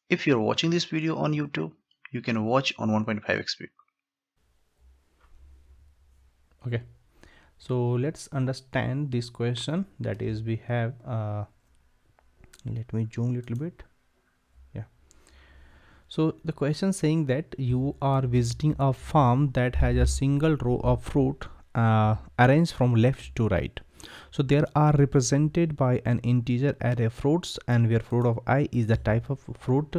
If you're watching this video on YouTube, you can watch on 1.5x speed. Okay, so let's understand this question. That is, we have let me zoom a little bit. Yeah, so the question saying that you are visiting a farm that has a single row of fruit arranged from left to right. So there are represented by an integer array of fruits, and where fruit of I is the type of fruit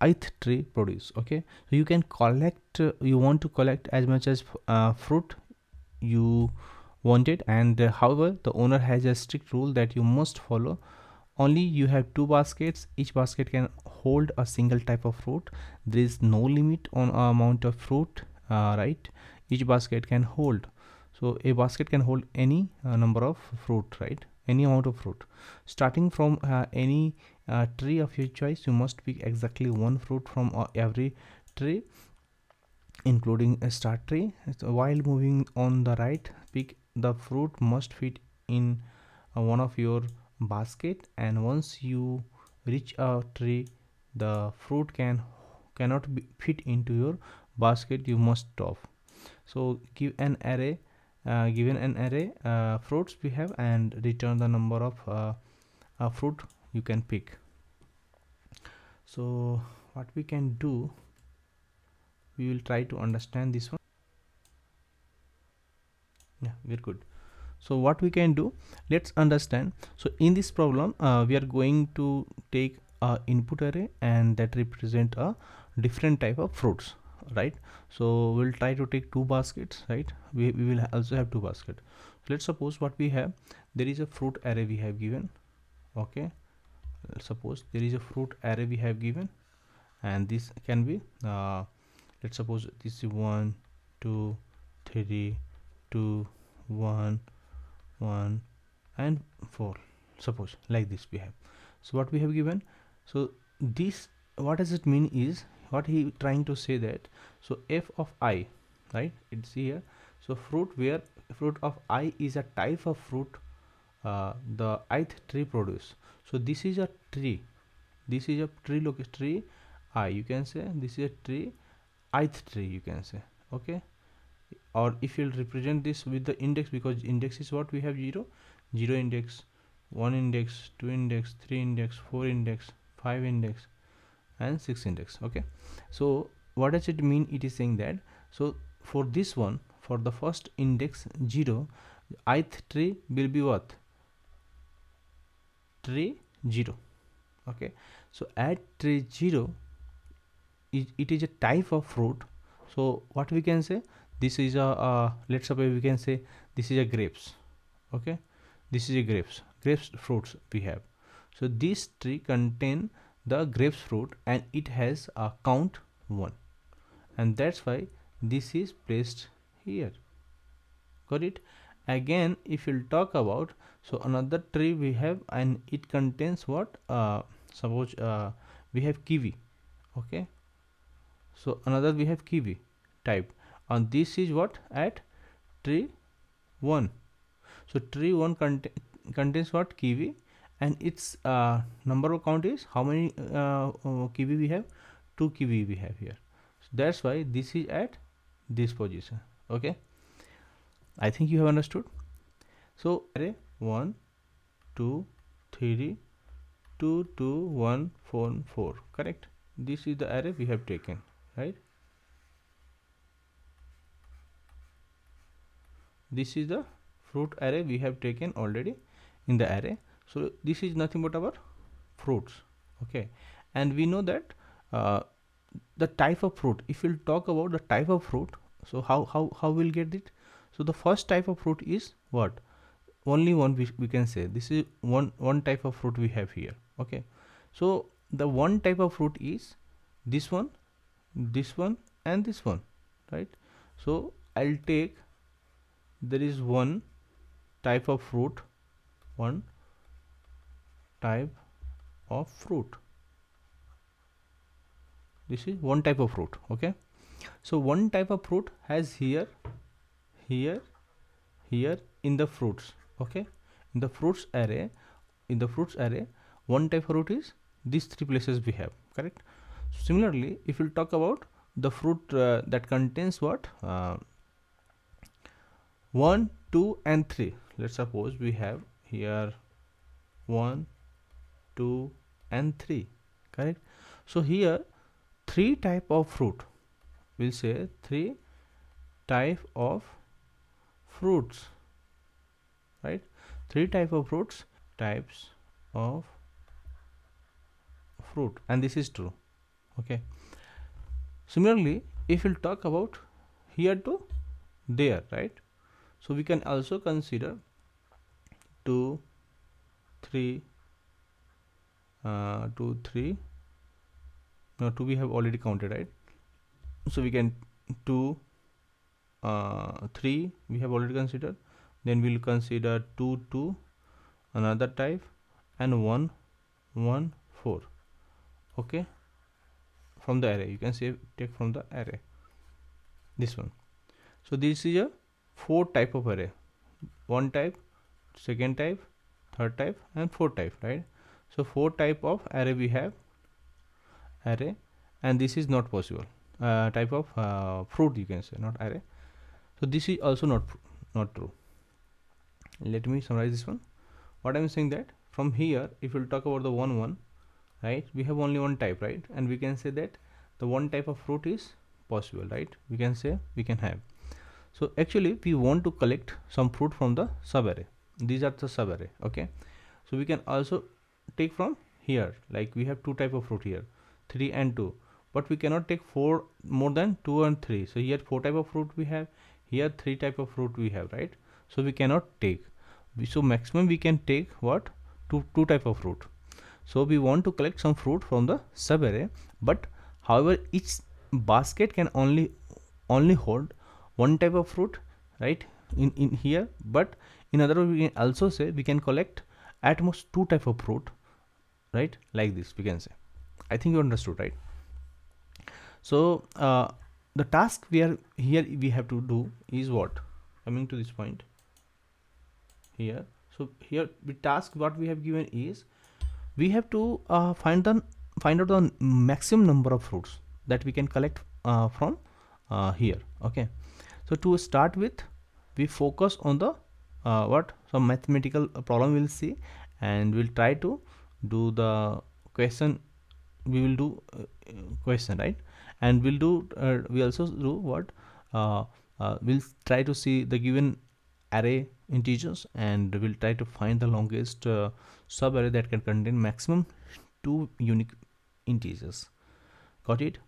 ith tree produce. Okay, so you can collect, you want to collect as much as fruit you wanted, and however the owner has a strict rule that you must follow. Only you have two baskets, each basket can hold a single type of fruit. There is no limit on amount of fruit, right? Each basket can hold, so a basket can hold any number of fruit, right? Any amount of fruit. Starting from any tree of your choice, you must pick exactly one fruit from every tree, including a start tree. So while moving on the right, pick the fruit must fit in one of your basket, and once you reach a tree the fruit cannot fit into your basket, you must stop. So give an array, given an array fruits we have, and return the number of fruit you can pick. So what we can do, we will try to understand this one. Yeah, very good. So what we can do, let's understand. So in this problem we are going to take a input array, and that represent a different type of fruits, right? So we'll try to take two baskets, right? We will also have two baskets. So let's suppose what we have, there is a fruit array we have given. Okay, let's suppose there is a fruit array we have given, and this can be let's suppose this is 1 2 3 2 1 1 and 4, suppose like this we have. So what we have given, so this, what does it mean is, what he trying to say that, so f of I, right, it's here. So fruit where fruit of I is a type of fruit the ith tree produce. So this is a tree, this is a tree, look, tree I, you can say this is a tree, ith tree you can say. Okay, or if you'll represent this with the index, because index is what we have 0 0 index, 1 index, 2 index, 3 index, 4 index, 5 index, and 6 index. Okay, so what does it mean? It is saying that, so for this one, for the first index 0, ith tree will be what, tree 0. Okay, so at tree 0, it is a type of fruit. So what we can say, this is a let's suppose we can say this is a grapes. Okay, this is a grapes fruits we have. So this tree contain the grapes fruit, and it has a count 1, and that's why this is placed here. Got it? Again, if you'll talk about, so another tree we have, and it contains what, suppose we have kiwi. Okay, so another we have kiwi type, and this is what, at tree 1. So tree 1 contains what, kiwi, and its number of count is how many kiwi we have, 2 kiwi we have here. So that's why this is at this position. Okay, I think you have understood. So array 1 2 3 2 2 1 4 4, correct? This is the array we have taken, right? This is the fruit array we have taken already in the array. So this is nothing but our fruits. Okay, and we know that the type of fruit, if we'll talk about the type of fruit, so how we'll get it? So the first type of fruit is what, only one, we can say this is one type of fruit we have here. Okay, so the one type of fruit is this one, and this one, right? So I'll take, there is one type of fruit, one type of fruit, this is one type of fruit. Okay, so one type of fruit has here, here, here in the fruits. Okay, in the fruits array, one type of fruit is these three places we have, correct? Similarly, if we'll talk about the fruit that contains what 1, 2 and 3, let's suppose we have here 1, 2 and 3, correct? So here 3 type of fruit, we'll say 3 type of fruits, right? 3 type of fruits, types of fruit, and this is true. Okay, similarly if we'll talk about here to there, right? So we can also consider 2, 3, 2, 3. Now 2 we have already counted, right? So we can 2, 3 we have already considered. Then we'll consider 2, 2, another type, and 1, 1, 4. Okay, from the array you can say take from the array this one. So this is a 4 type of array: 1 type, second type, third type, and 4 type, right? So 4 type of array we have array, and this is not possible type of fruit, you can say, not array. So this is also not true. Let me summarize this one. What I'm saying that from here, if we'll talk about the 1, 1, right, we have only one type, right? And we can say that the one type of fruit is possible, right? We can say we can have. So actually we want to collect some fruit from the sub array. These are the sub array. Okay, so we can also take from here, like we have 2 type of fruit here, 3 and 2, but we cannot take 4 more than 2 and 3. So here 4 type of fruit we have, here 3 type of fruit we have, right? So we cannot take. So maximum we can take what, two type of fruit. So we want to collect some fruit from the sub array, but however each basket can only hold one type of fruit, right, in here. But in other words, we can also say we can collect at most 2 type of fruit, right, like this we can say. I think you understood, right? So the task we have to do is what, coming to this point here. So here the task what we have given is we have to find out the maximum number of fruits that we can collect from here. Okay, so to start with, we focus on the some mathematical problem we'll see, and we'll try to do the question. We will do question, right? And we'll do we also do what we'll try to see the given array integers, and we'll try to find the longest sub array that can contain maximum 2 unique integers. Got it?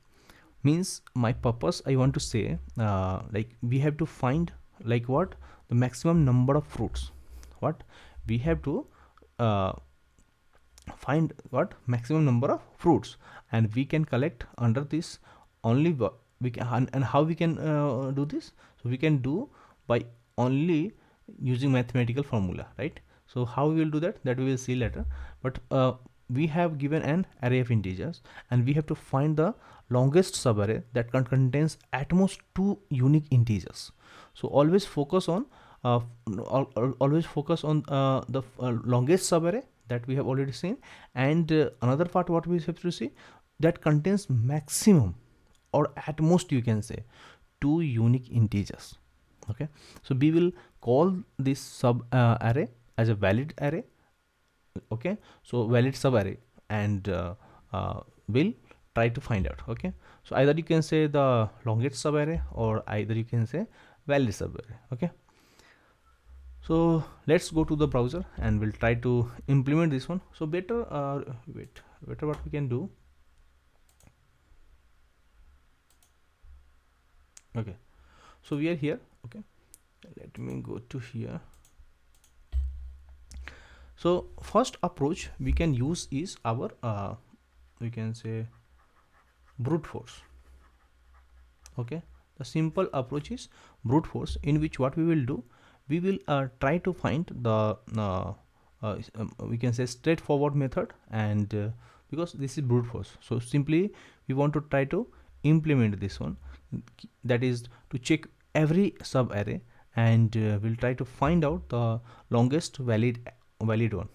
Means my purpose, I want to say like we have to find like what, the maximum number of fruits. What we have to find what maximum number of fruits, and we can collect under this only we can. And how we can do this? So we can do by only using mathematical formula, right? So how we will do that, we will see later. But we have given an array of integers, and we have to find the longest subarray that contains at most 2 unique integers. So always focus on the longest subarray that we have already seen, and another part what we have to see, that contains maximum or at most, you can say, 2 unique integers. Okay, so we will call this sub array as a valid array. Okay, so valid sub array, and we'll try to find out. Okay, so either you can say the longest sub array, or either you can say valid sub array. Okay, so let's go to the browser and we'll try to implement this one. So better what we can do. Okay, so we are here. Okay, let me go to here. So first approach we can use is our we can say brute force. Okay, the simple approach is brute force, in which what we will do, we will try to find the we can say straightforward method, and because this is brute force, so simply we want to try to implement this one, that is to check every sub array, and we'll try to find out the longest valid one.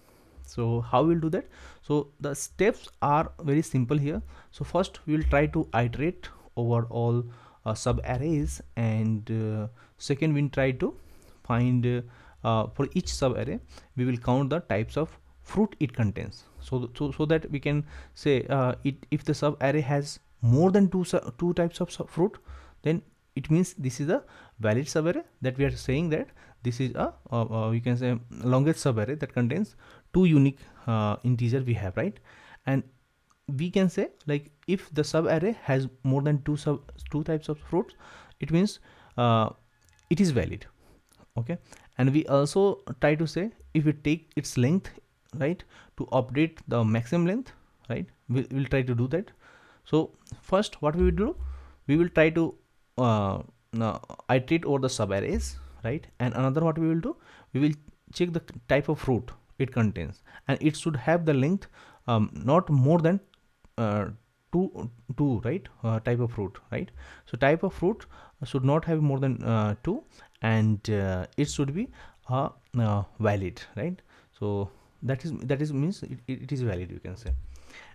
So how we'll do that? So the steps are very simple here. So first we will try to iterate over all sub arrays, and second we'll try to find for each sub array we will count the types of fruit it contains, so that we can say if the sub array has more than two types of fruit, then it means this is a valid sub array, that we are saying that this is a we can say longest sub array that contains two unique integer we have, right? And we can say like if the sub array has more than two types of fruits, it means it is valid. Okay, and we also try to say if we take its length, right, to update the maximum length, right, we'll try to do that. So first what we will do, we will try to iterate over the sub arrays, right? And another what we will do, we will check the type of fruit it contains, and it should have the length not more than uh, two, right, type of fruit, right? So type of fruit should not have more than two, and it should be valid, right? So that is means it is valid, you can say.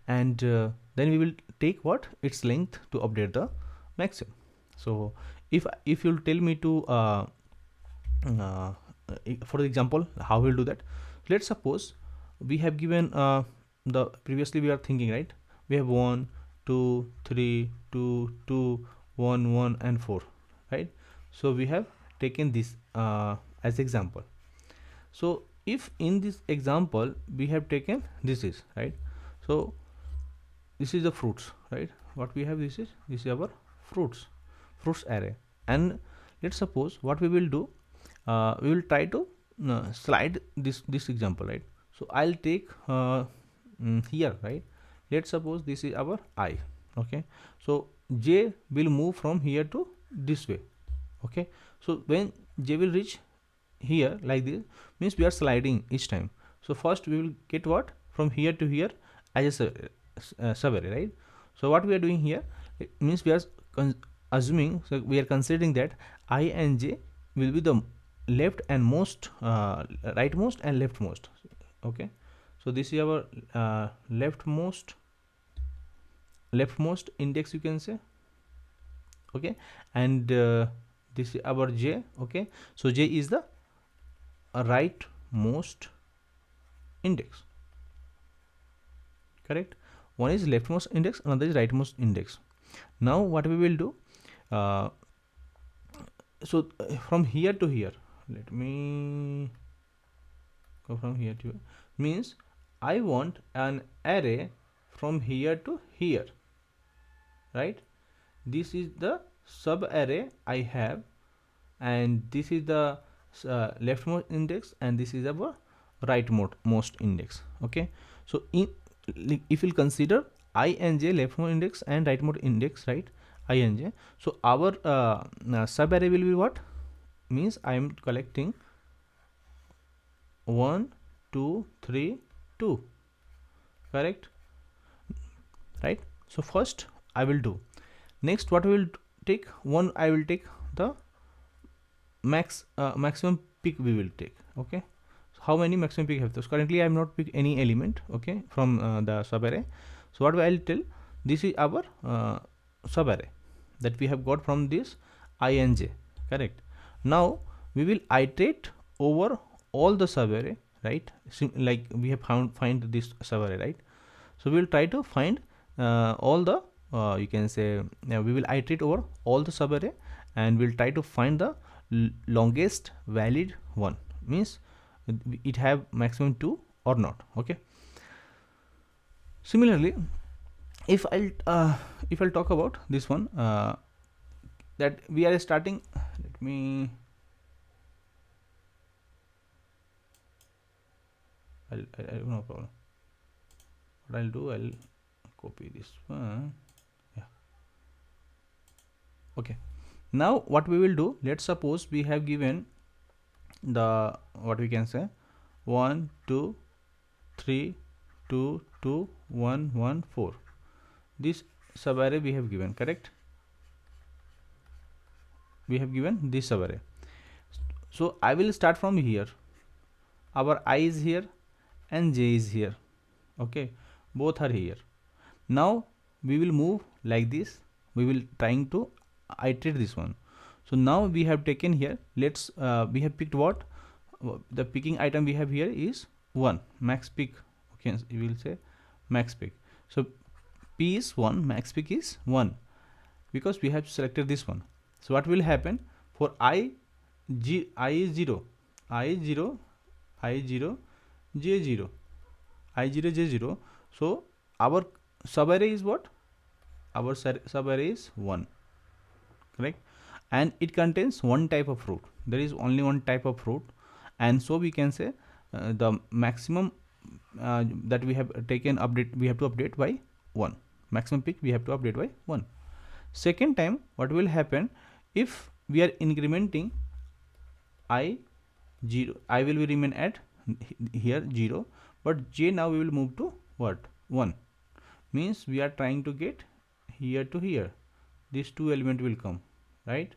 And then we will take what its length to update the maximum. So if you'll tell me to uh, for example how we'll do that, let's suppose we have given the previously we are thinking, right, we have 1 2 3 2 2 1 1 and 4, right? So we have taken this as example. So if in this example we have taken this is right, so this is the fruits, right? What we have, this is our fruits array. And let's suppose what we will do, we will try to slide this example, right? So I'll take here, right, let's suppose this is our I. Okay, so j will move from here to this way. Okay, so when j will reach here like this, means we are sliding each time. So first we will get what from here to here as a sub array, right? So what we are doing here, it means we are assuming, so we are considering that I and j will be the left and most rightmost and leftmost. Okay, so this is our leftmost index, you can say. Okay, and this is our j. Okay, so j is the rightmost index, correct? One is leftmost index, another is rightmost index. Now what we will do, uh, so from here to here, let me go from here to here, means I want an array from here to here, right? This is the sub array I have, and this is the leftmost index, and this is our rightmost index. Okay, so if you'll consider I and j leftmost index and rightmost index, right, I and j, so our sub array will be what, means I am collecting 1 2 3 2, correct, right? So first I will do, next what we will take, one I will take the maximum pick we will take. Okay, so how many maximum pick have those? Currently I have not picked any element, okay, from the sub array. So what I'll tell, this is our sub array that we have got from this I and j, correct? Now we will iterate over all the sub array, right? Like we have find this sub array, right? So we will try to find all the you can say we will iterate over all the sub array, and we'll try to find the longest valid one, means it have maximum 2 or not. Okay, similarly if I'll talk about this one, that we are starting, let me I'll no problem, what I'll do, I'll copy this one. Yeah, okay, now what we will do, let's suppose we have given the what we can say 1 2 3 2 2 1 1 4, this sub array we have given, correct? We have given this sub array. So I will start from here, our I is here, and j is here. Okay, both are here. Now we will move like this. We will trying to iterate this one. So now we have taken here, let's we have picked what, the picking item we have here is 1, max pick. Okay, you will say max pick. So p is 1, max pick is 1, because we have selected this one. So what will happen for I is 0, I is 0, I is 0, j 0, I 0, j 0. So our subarray is what? Our subarray is 1, correct? And it contains one type of fruit. There is only one type of fruit, and so we can say the maximum that we have taken update, we have to update by 1. Maximum pick we have to update by 1. Second time, what will happen if we are incrementing I 0, I will remain at here 0, but j now we will move to what, 1. Means we are trying to get here to here, these two element will come, right?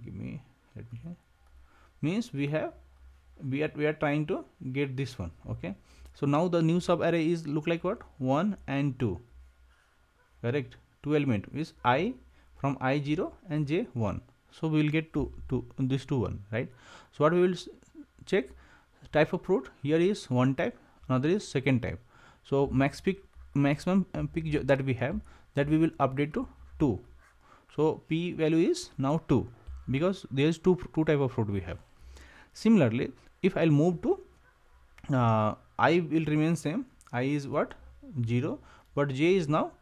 Give me, let me see. Means we are trying to get this one. Okay, so now the new sub array is look like what, 1 and 2, correct? Two element is I from I0 and j1. So we will get to this 2 1, right? So what we will check, type of fruit here is one type, another is second type. So maximum pick that we have, that we will update to 2. So p value is now 2, because there is two type of fruit we have. Similarly, if I'll move to I will remain same, I is what, 0, but j is now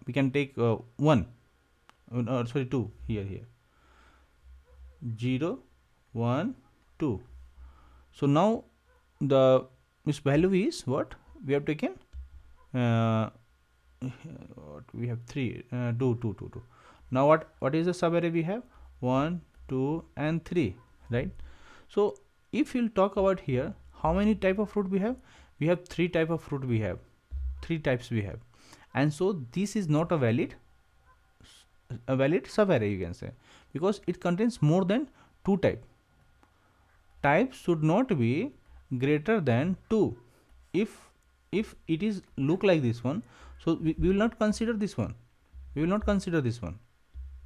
we can take 1, sorry 2 here 0 1 2. So now the this value is what we have taken, what we have 3 2 2 2 2. Now what is the subarray we have, 1 2 and 3, right? So if you'll talk about here, how many type of fruit we have 3 type of fruit, we have 3 types we have. And so this is not a valid subarray, you can say, because it contains more than 2 types should not be greater than 2. If it is look like this one, so we will not consider this one,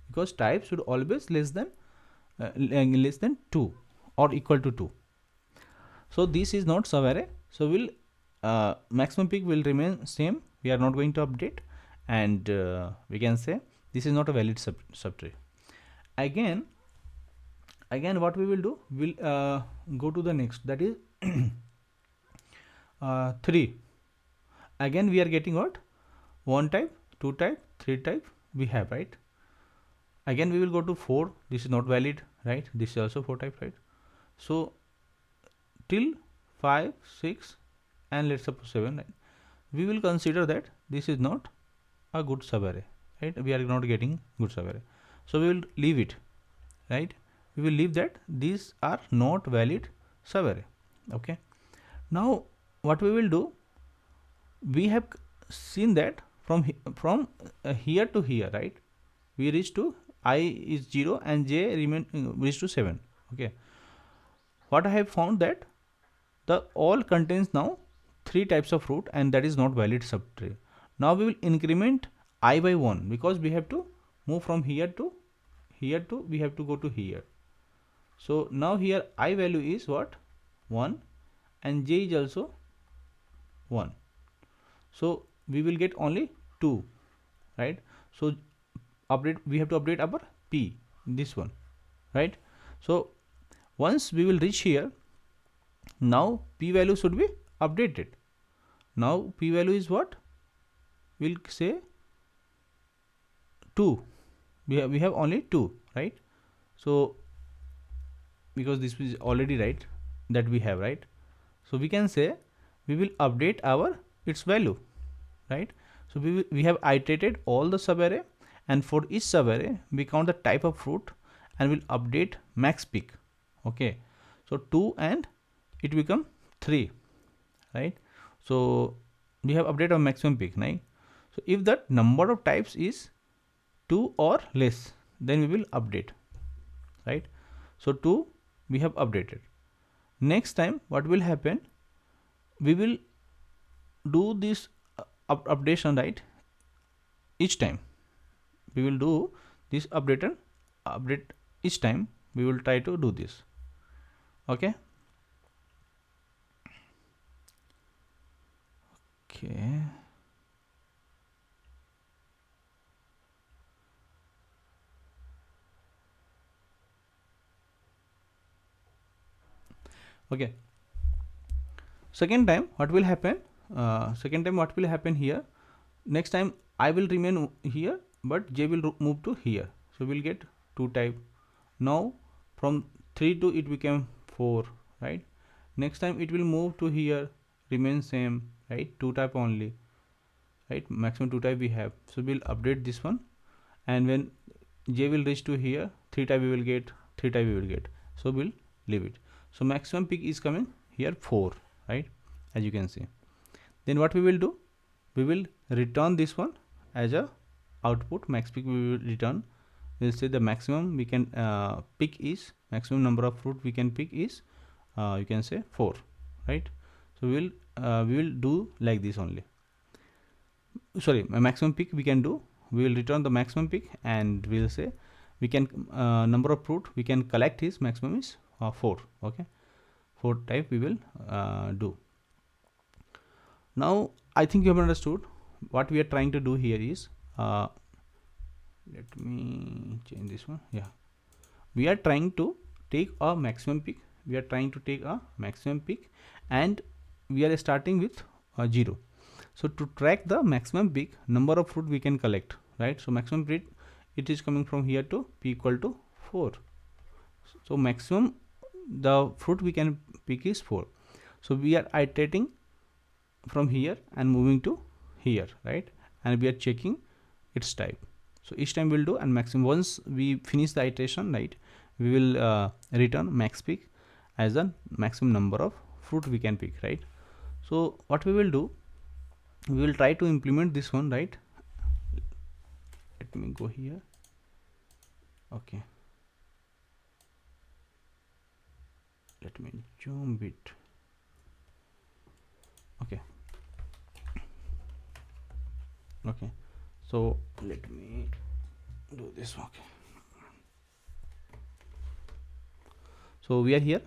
because type should always less than 2 or equal to 2. So this is not subarray, so we'll maximum pick will remain same, we are not going to update, and we can say this is not a valid subtree. Again what we will do, we'll go to the next, that is 3. Again we are getting what, 1 type, 2 type, 3 type we have, right? Again we will go to 4, this is not valid, right? This is also 4 type, right? So till 5 6 and let's suppose 7, right? We will consider that this is not a good subarray, right? We are not getting good subarray, so we will leave it, right? We will leave that these are not valid subarray. Okay, now what we will do, we have seen that from here to here, right? We reach to I is 0 and j remain reach to 7. Okay, what I have found that the all contains now 3 types of fruit, and that is not valid subtree. Now we will increment I by 1, because we have to move from here to we have to go to here. So now here I value is what, 1, and j is also 1. So we will get only 2, right? So we have to update our p, this one, right? So once we will reach here, now p value should be updated. Now p value is what, we'll say 2. We have only 2, right? So because this is already right that we have, right? So we can say we will update its value, right? So we have iterated all the subarray, and for each subarray we count the type of fruit and will update max pick. Okay, so 2 and it become 3, right? So we have updated our maximum pick, right? So if that number of types is 2 or less, then we will update, right? So 2 we have updated. Next time what will happen, we will do this updation, right? Each time we will do this update each time we will try to do this. Okay. Okay. Okay. Second time what will happen, what will happen here, next time I will remain here but J will move to here, so we'll get 2 type. Now from 3 to it became 4, right? Next time it will move to here, remain same, right? 2 type only, right? Maximum 2 type we have, so we'll update this one, and when J will reach to here, 3 type we will get, 3 type we will get, so we'll leave it. So maximum peak is coming here 4, right? As you can see. Then what we will do, we will return this one as a output. Max peak we will return. We'll say the maximum we can pick is, maximum number of fruit we can pick is you can say 4, right? So we will do like this only. Sorry, maximum pick we can do, we will return the maximum pick, and we'll say we can number of fruit we can collect is maximum is 4. Okay, 4 type we will do. Now I think you have understood what we are trying to do here is, let me change this one. Yeah, we are trying to take a maximum peak, and we are starting with 0. So to track the maximum peak, number of fruit we can collect, right? So maximum peak, it is coming from here to p equal to 4. So maximum the fruit we can pick is 4. So we are iterating from here and moving to here, right? And we are checking its type. So each time we'll do, and maximum, once we finish the iteration, right, we will return max pick as the maximum number of fruit we can pick, right? So what we will do, we will try to implement this one, right? Let me go here. Okay, let me zoom it. Okay, so let me do this. Okay, so we are here,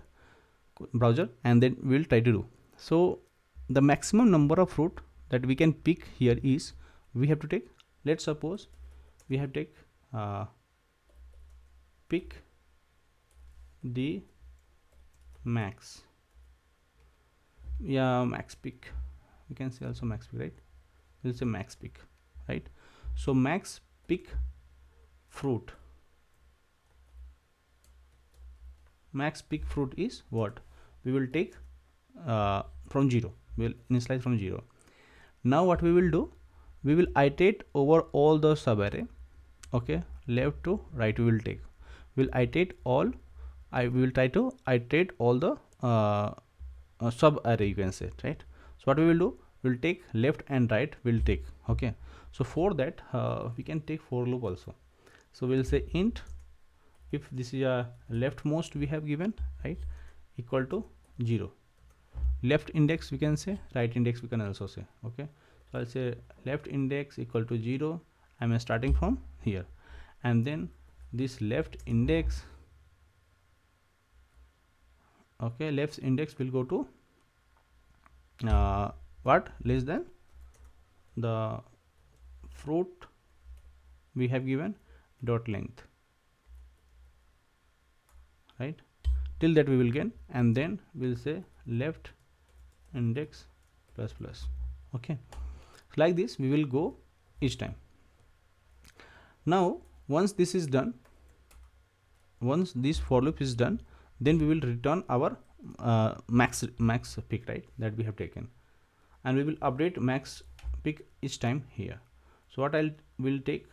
browser, and then we'll try to do. So the maximum number of fruit that we can pick here is, we have to take, let's suppose we have to take pick the max, max pick, we can say also max pick, right? We'll say max pick, right? So max pick fruit, is what we will take from 0. We'll initialize from 0. Now what we will do, we will iterate over all the sub array. Okay, left to right we will take, we'll iterate all, we will try to iterate all the sub array, you can say, right? So what we will do, we'll take left and right we'll take. Okay, so for that we can take for loop also. So we'll say int, if this is a leftmost we have given, right, equal to 0. Left index we can say, right index we can also say. Okay, so I'll say left index equal to 0. I'm starting from here, and then this left index, okay, left index will go to what, less than the fruit we have given dot length, right? Till that we will get, and then we'll say left index plus plus. Okay, so like this we will go each time. Now once this is done, once this for loop is done, then we will return our max pick, right, that we have taken, and we will update max pick each time here. So what will take,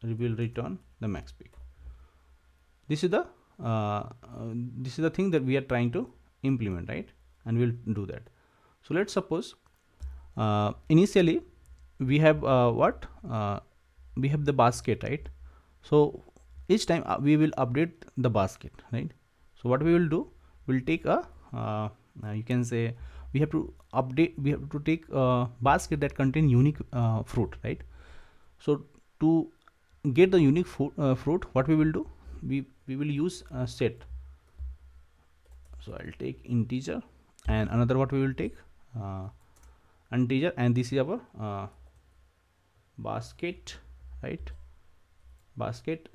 we will return the max pick. This is the thing that we are trying to implement, right? And we'll do that. So let's suppose initially we have we have the basket, right? So each time we will update the basket, right? So what we will do, we'll take a you can say we have to update, we have to take a basket that contain unique fruit, right? So to get the unique fruit, what we will do, we will use set. So I'll take integer, and another what we will take integer, and this is our basket, right? Basket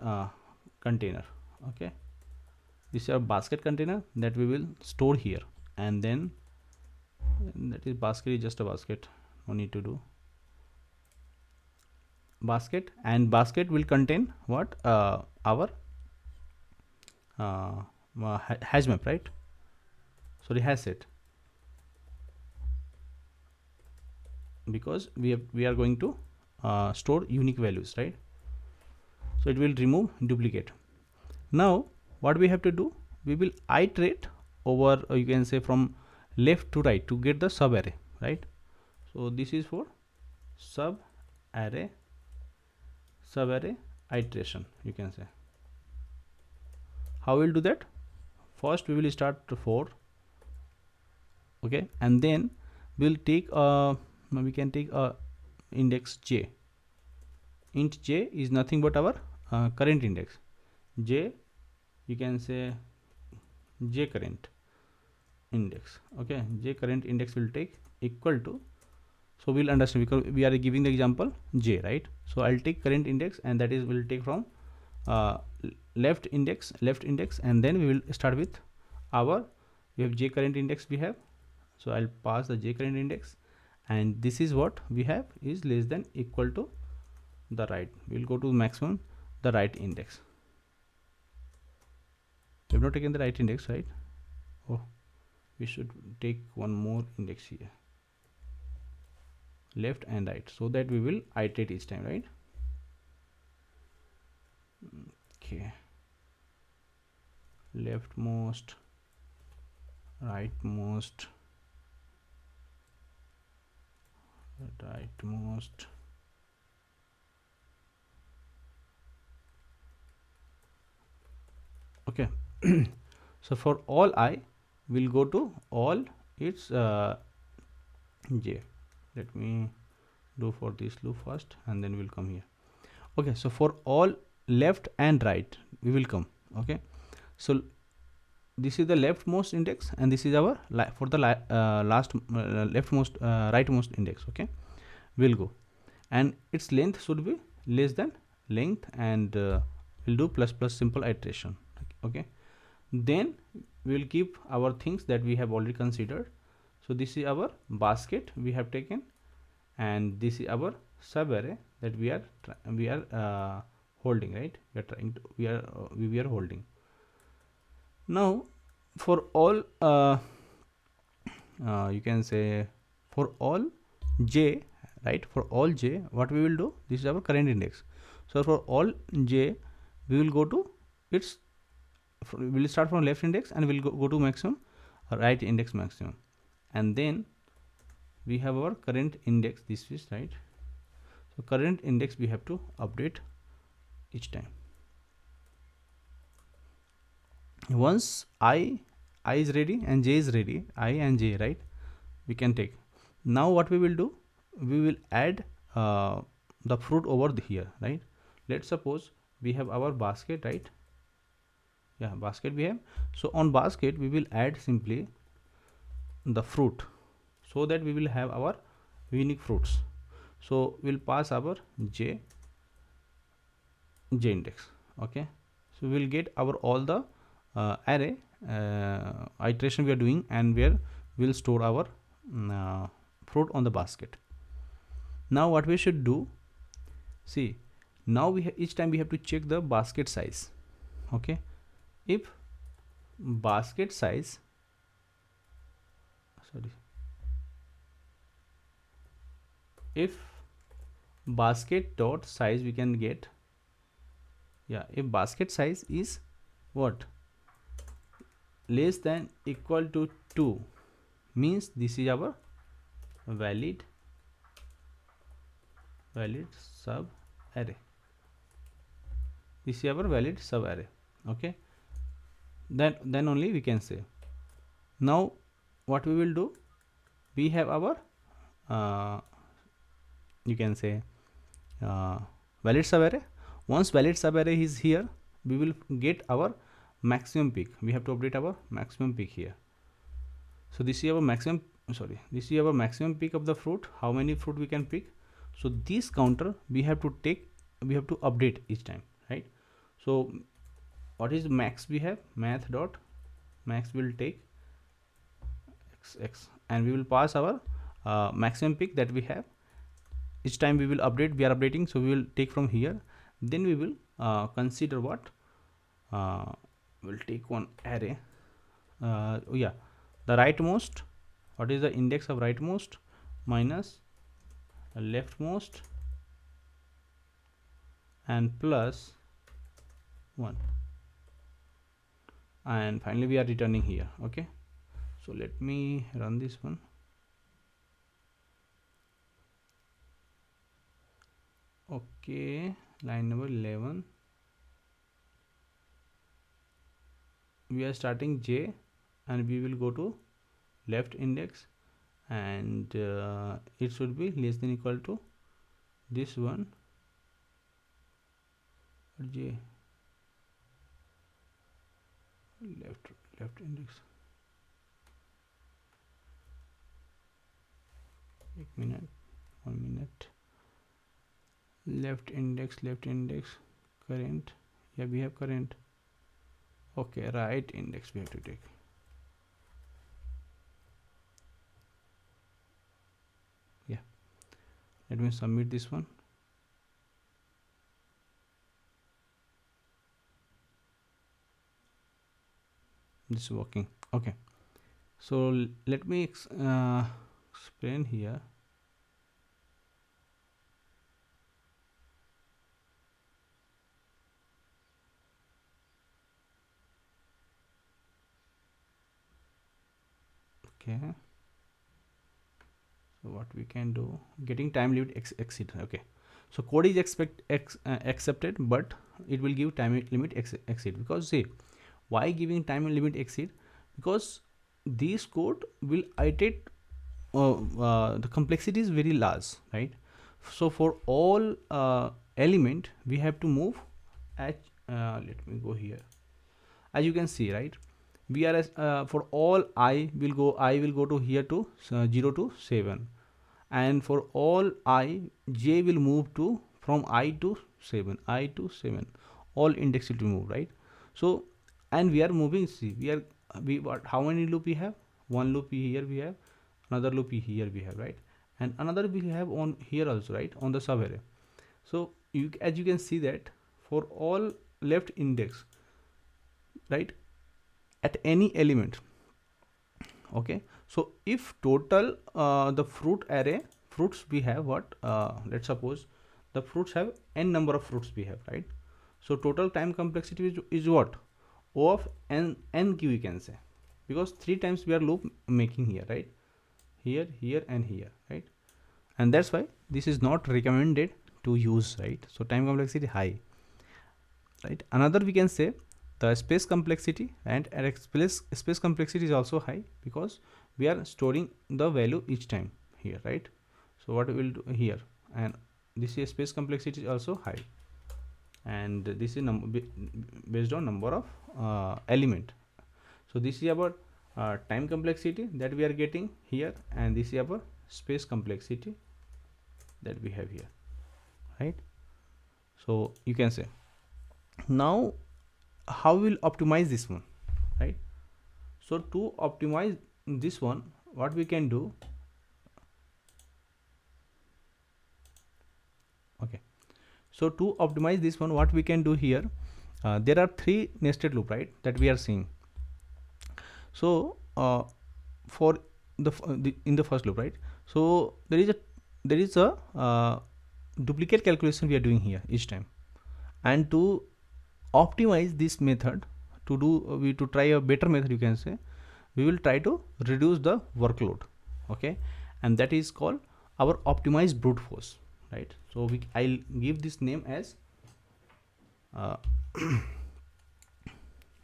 container. Okay, this is our basket container that we will store here, and then that is basket is just a basket, no need to do basket. And basket will contain what, our hash map, right? Sorry, hash set, because we are going to store unique values, right? So it will remove duplicate. Now what we have to do, we will iterate over, you can say from left to right, to get the sub array, right? So this is for sub array iteration, you can say. How we'll do that? First we will start 4, okay, and then we'll take we can take a index j. Int j is nothing but our current index. J, you can say j current index, okay. J current index will take equal to, so we'll understand because we are giving the example j, right? So I'll take current index, and that is will take from left index, and then we will start with our, we have j current index we have, so I'll pass the j current index, and this is what we have is less than equal to the right. We'll go to maximum the right index. We have not taken the right index, right? Oh, we should take one more index here, left and right, so that we will iterate each time, right? Okay, leftmost, rightmost, okay. So for all I, will go to all its j. Let me do for this loop first, and then we'll come here. Okay, so for all left and right we will come, okay. So this is the leftmost index, and this is our for the last leftmost rightmost index, okay. We'll go, and its length should be less than length, and we'll do plus plus simple iteration, okay. Then we will keep our things that we have already considered. So this is our basket we have taken, and this is our sub array that we are holding, right? We are trying to, we are holding. Now for all you can say for all j, right? For all j, what we will do, this is our current index. So for all j, we will go to its, we'll start from left index, and we'll go to maximum right index maximum, and then we have our current index, this is right. So current index we have to update each time. Once I is ready and j is ready, I and j, right, we can take. Now what we will do, we will add the fruit over here, right? Let's suppose we have our basket, right? Yeah, basket we have. So on basket we will add simply the fruit, so that we will have our unique fruits. So we'll pass our j index, okay. So we'll get our all the array iteration we are doing, and where we'll store our fruit on the basket. Now what we should do, see, now we each time we have to check the basket size, okay. If basket size, sorry, if basket dot size we can get, yeah, if basket size is what, less than equal to 2, means this is our valid sub array. This is our valid sub array, okay. Then only we can say. Now what we will do, we have our uh, you can say valid subarray. Once valid subarray is here, we will get our maximum peak. We have to update our maximum peak here. So this is our maximum, sorry, this is our maximum peak of the fruit, how many fruit we can pick. So this counter we have to take, we have to update each time, right? So what is max? We have math dot max will take x, and we will pass our maximum peak that we have. Each time we will update, we are updating, so we will take from here. Then we will consider what, we'll take one array, yeah, the rightmost. What is the index of rightmost minus leftmost and plus 1, and finally we are returning here. Okay, so let me run this one. Okay, line number 11, we are starting j, and we will go to left index, and it should be less than equal to this one, j, left index. 1 minute. Left index current, yeah, we have current. Okay, right index we have to take. Yeah, let me submit this one. This is working. Okay, so let me explain here. Okay, so what we can do, getting time limit exceed. Okay, so code is accepted, but it will give time limit exceed, because see, why giving time limit exceed? Because this code will iterate, the complexity is very large, right? So for all element we have to move at let me go here. As you can see, right, we are for all I will go to here to 0 to 7, and for all I, j will move to from I to 7, all index will move, right? So, and we are moving, see, we what, how many loop we have? One loop here we have, another loop here we have, right? And another we have on here also, right, on the sub array. So you, as you can see that for all left index, right, at any element. Okay, so if total the fruit array, fruits we have what, let's suppose the fruits have n number of fruits we have, right? So total time complexity is what, O of n q, we can say, because 3 times we are loop making here, right? Here and here, right? And that's why this is not recommended to use, right? So time complexity high, right? Another we can say the space complexity, and space complexity is also high, because we are storing the value each time here, right? So what we will do here, and this is space complexity is also high, and this is based on number of element. So this is our time complexity that we are getting here, and this is our space complexity that we have here, right? So you can say, now how we'll optimize this one, right? So to optimize this one, what we can do, okay, so to optimize this one, what we can do here, there are 3 nested loop, right, that we are seeing. So for in the first loop, right, so there is a duplicate calculation we are doing here each time, and to optimize this method, to do to try a better method, you can say, we will try to reduce the workload. Okay, and that is called our optimized brute force, right? So I'll give this name as let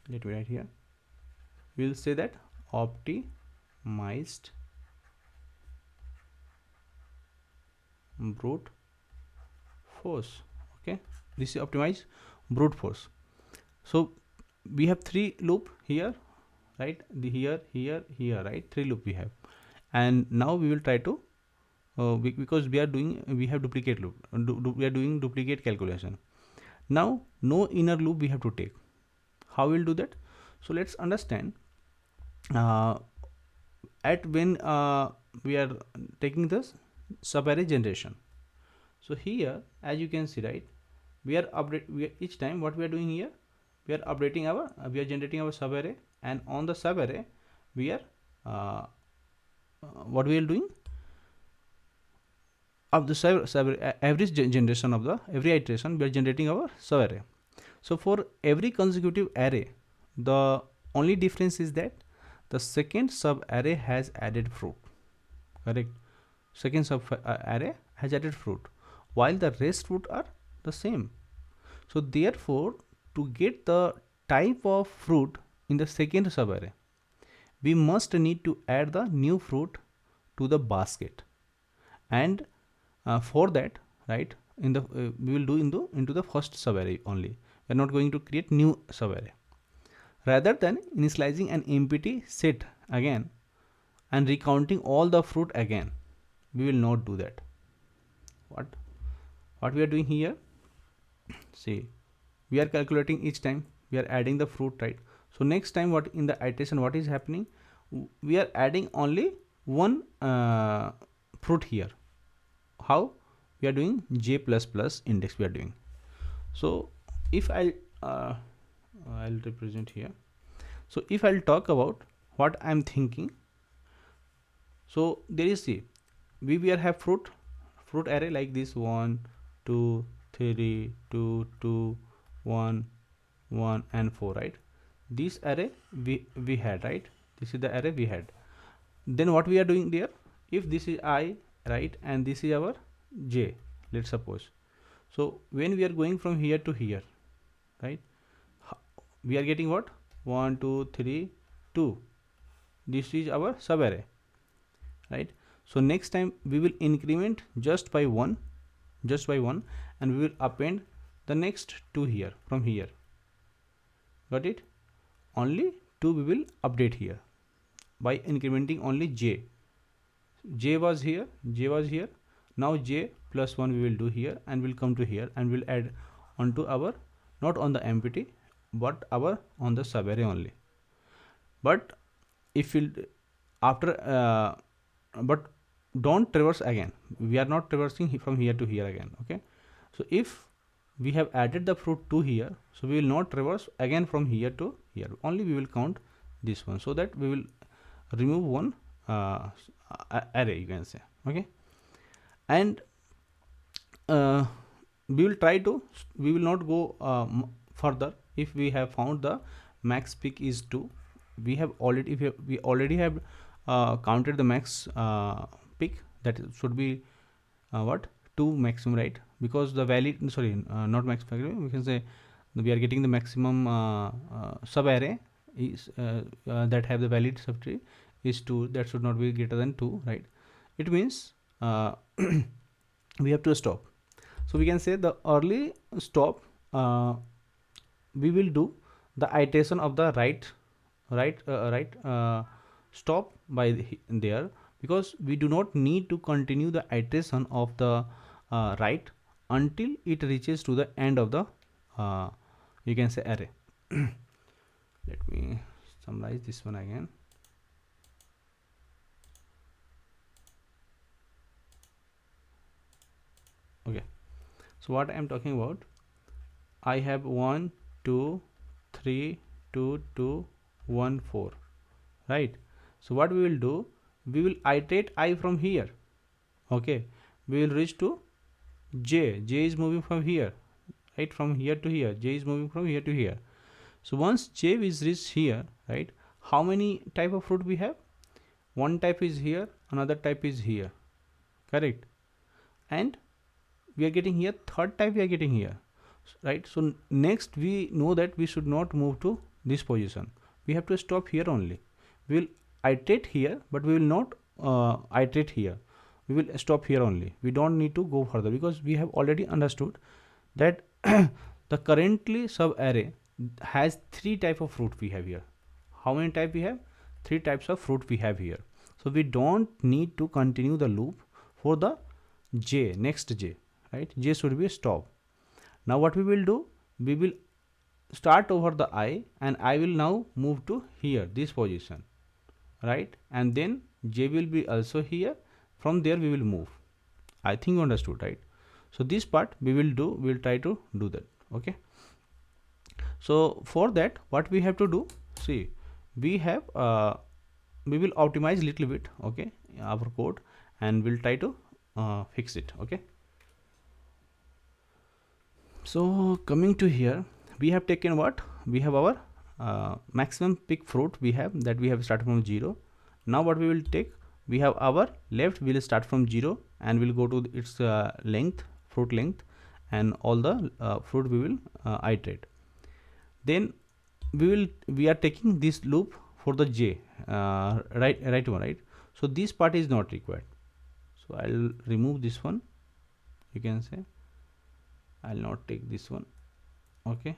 me write here, we'll say that optimized brute force. Okay, this is optimize brute force. So we have 3 loop here, right? The here, right? 3 loop we have, and now we will try to because we have duplicate loop, we are doing duplicate calculation. Now no inner loop we have to take. How we'll do that? So let's understand at when we are taking this subarray generation. So here, as you can see, right, we are each time what we are doing here, we are updating our we are generating our subarray, and on the subarray we are what we are doing of the average generation of the every iteration we are generating our subarray. So for every consecutive array, the only difference is that the second sub array has added fruit. Correct? Second sub array has added fruit, while the rest fruit are the same. So therefore, to get the type of fruit in the second sub array, we must need to add the new fruit to the basket, and for that, right, in the we will do into the first sub array only. We are not going to create new sub array. Rather than initializing an empty set again and recounting all the fruit again, we will not do that. What we are doing here, see, we are calculating each time we are adding the fruit, right? So next time what in the iteration what is happening, we are adding only one fruit here. How? We are doing j plus plus index we are doing. So if I'll represent here. So if I'll talk about what I'm thinking, so there is, see, we have fruit array like this 1 2 3 2 2 1 1 and 4, right? This array we had, right? This is the array we had. Then what we are doing there, if this is I, right, and this is our j, let's suppose. So when we are going from here to here, right, we are getting what? 1 2 3 2. This is our sub array, right? So next time we will increment just by one, and we will append the next 2 here from here. Got it? Only 2 we will update here by incrementing only j. J was here. Now j plus 1 we will do here, and we'll come to here and we'll add onto our, not on the empty, but our on the subarray only. But if we'll after but don't traverse again. We are not traversing from here to here again. Okay, so if we have added the fruit to here, so we will not traverse again from here to here, only we will count this one, so that we will remove one array, you can say. Okay, and we will not go further. If we have found the max peak is 2, we already have counted the max peak, that should be what, 2 maximum, right? Because the valid, sorry, not maximum, we can say we are getting the maximum sub array is that have the valid subtree is 2, that should not be greater than 2, right? It means we have to stop. So we can say the early stop, we will do the iteration of the right stop by there, because we do not need to continue the iteration of the right until it reaches to the end of the you can say array. Let me summarize this one again. Okay, so what I am talking about, I have 1 2 3 2 2 1 4, right? So what we will do, we will iterate I from here. Okay, we will reach to j is moving from here, right, from here to here. J is moving from here to here. So once j is reached here, right, how many type of fruit we have? One type is here, another type is here, correct? And we are getting here third type, we are getting here, right? So next we know that we should not move to this position, we have to stop here only. We will iterate here, but we will not iterate here. we will stop here only. We don't need to go further because we have already understood that the currently sub array has three type of fruit we have here. How many type we have? Three types of fruit we have here. So we don't need to continue the loop for the j, next j, right? J should be stop. Now what we will do, we will start over the I, and I will now move to here, this position, right? And then j will be also here. From there we will move. I think you understood, right? So this part we will do, we'll try to do that. Okay, so for that what we have to do, see, we have we will optimize little bit, okay, our code, and we'll try to fix it. Okay, so coming to here, we have taken what, we have our maximum pick fruit we have, that we have started from 0. Now what we will take, we have our left, will start from 0 and will go to its length, fruit length, and all the fruit we will iterate. Then we are taking this loop for the j, right one, right? So this part is not required, so I'll remove this one. You can say I'll not take this one. Okay,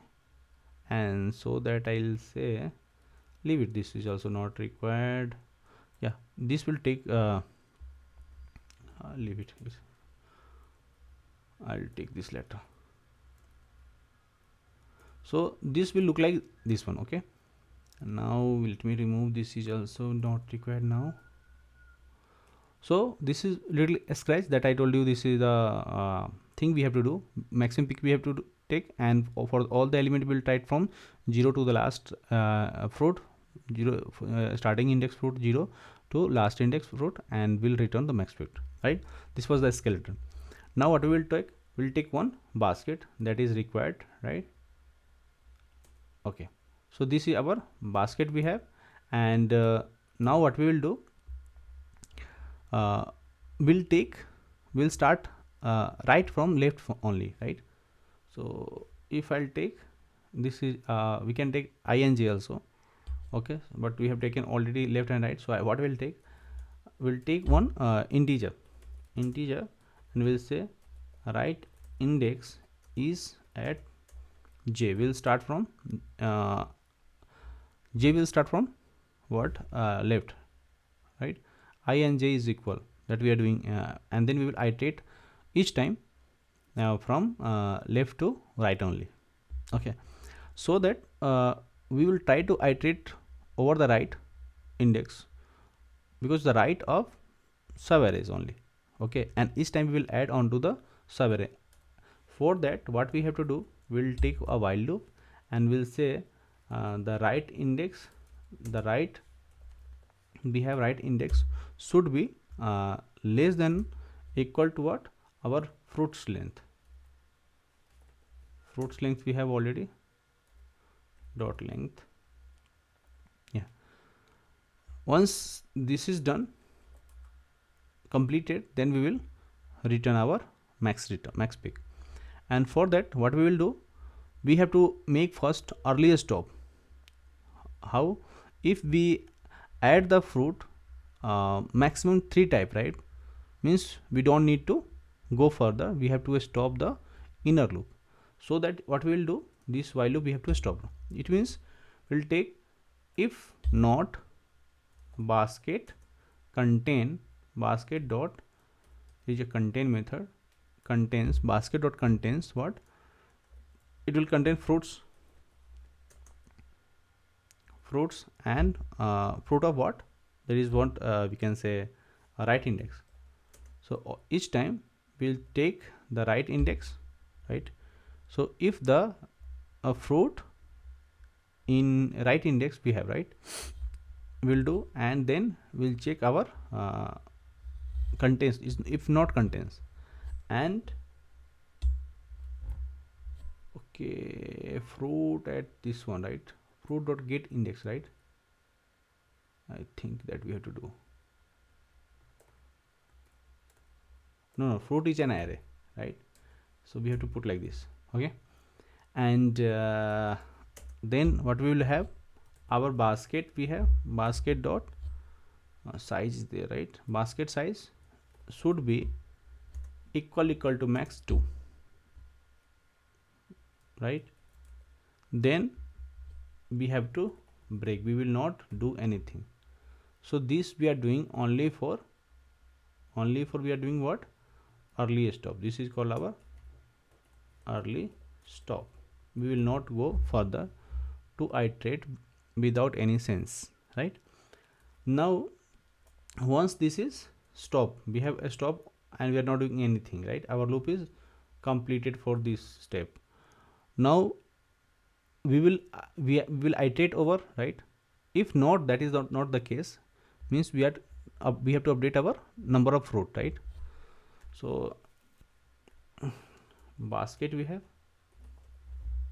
and so that I'll say leave it, this is also not required. Yeah, this will take leave it, I'll take this letter. So this will look like this one. Okay, now let me remove, this is also not required now. So this is little scratch that I told you, this is the thing we have to do. Maximum pick we have to take, and for all the element we will try it from 0 to the last fruit, 0 starting index fruit 0 to last index fruit, and will return the max pick, right? This was the skeleton. Now what we will take, we'll take one basket that is required, right? Okay, so this is our basket we have, and now what we will do, we'll start right from left only, right? So if I'll take, this is we can take I and j also. Okay, but we have taken already left and right. So what we'll take, we'll take one integer, and we'll say right index is at j. Will start from j will start from what, left, right? I and j is equal, that we are doing, and then we will iterate each time from left to right only. Okay, so that we will try to iterate over the right index, because the right of sub arrays only. Okay, and each time we will add on to the sub array. For that what we have to do, we'll take a while loop, and we'll say the right index, the right, we have right index should be less than equal to what, our fruits length. Fruits length we have already, dot length. Yeah, once this is done, completed, then we will return our max pick. And for that what we will do, we have to make first earliest stop. How? If we add the fruit maximum 3 type, right, means we don't need to go further, we have to stop the inner loop. So that what we will do, this while loop we have to stop. It means we'll take if not basket contain, basket dot is a contain method, contains, basket dot contains what, it will contain fruits and fruit of what, there is what we can say a right index. So each time we'll take the right index, right? So if the fruit in right index we have, right, we'll do, and then we'll check our contains, is if not contains, and okay, fruit at this one, right, fruit dot get index, right? I think that we have to do, no, fruit is an array, right? So we have to put like this. Okay, and then what we will have, our basket, we have basket dot size is there, right? Basket size should be equal to max 2, right? Then we have to break, we will not do anything. So this we are doing only for we are doing what? Early stop. This is called our early stop. We will not go further to iterate without any sense, right? Now once this is stop, we have a stop and we are not doing anything, right? Our loop is completed for this step. Now we will we will iterate over, right? If not, that is not the case, means we have to update our number of fruit, right? So basket we have,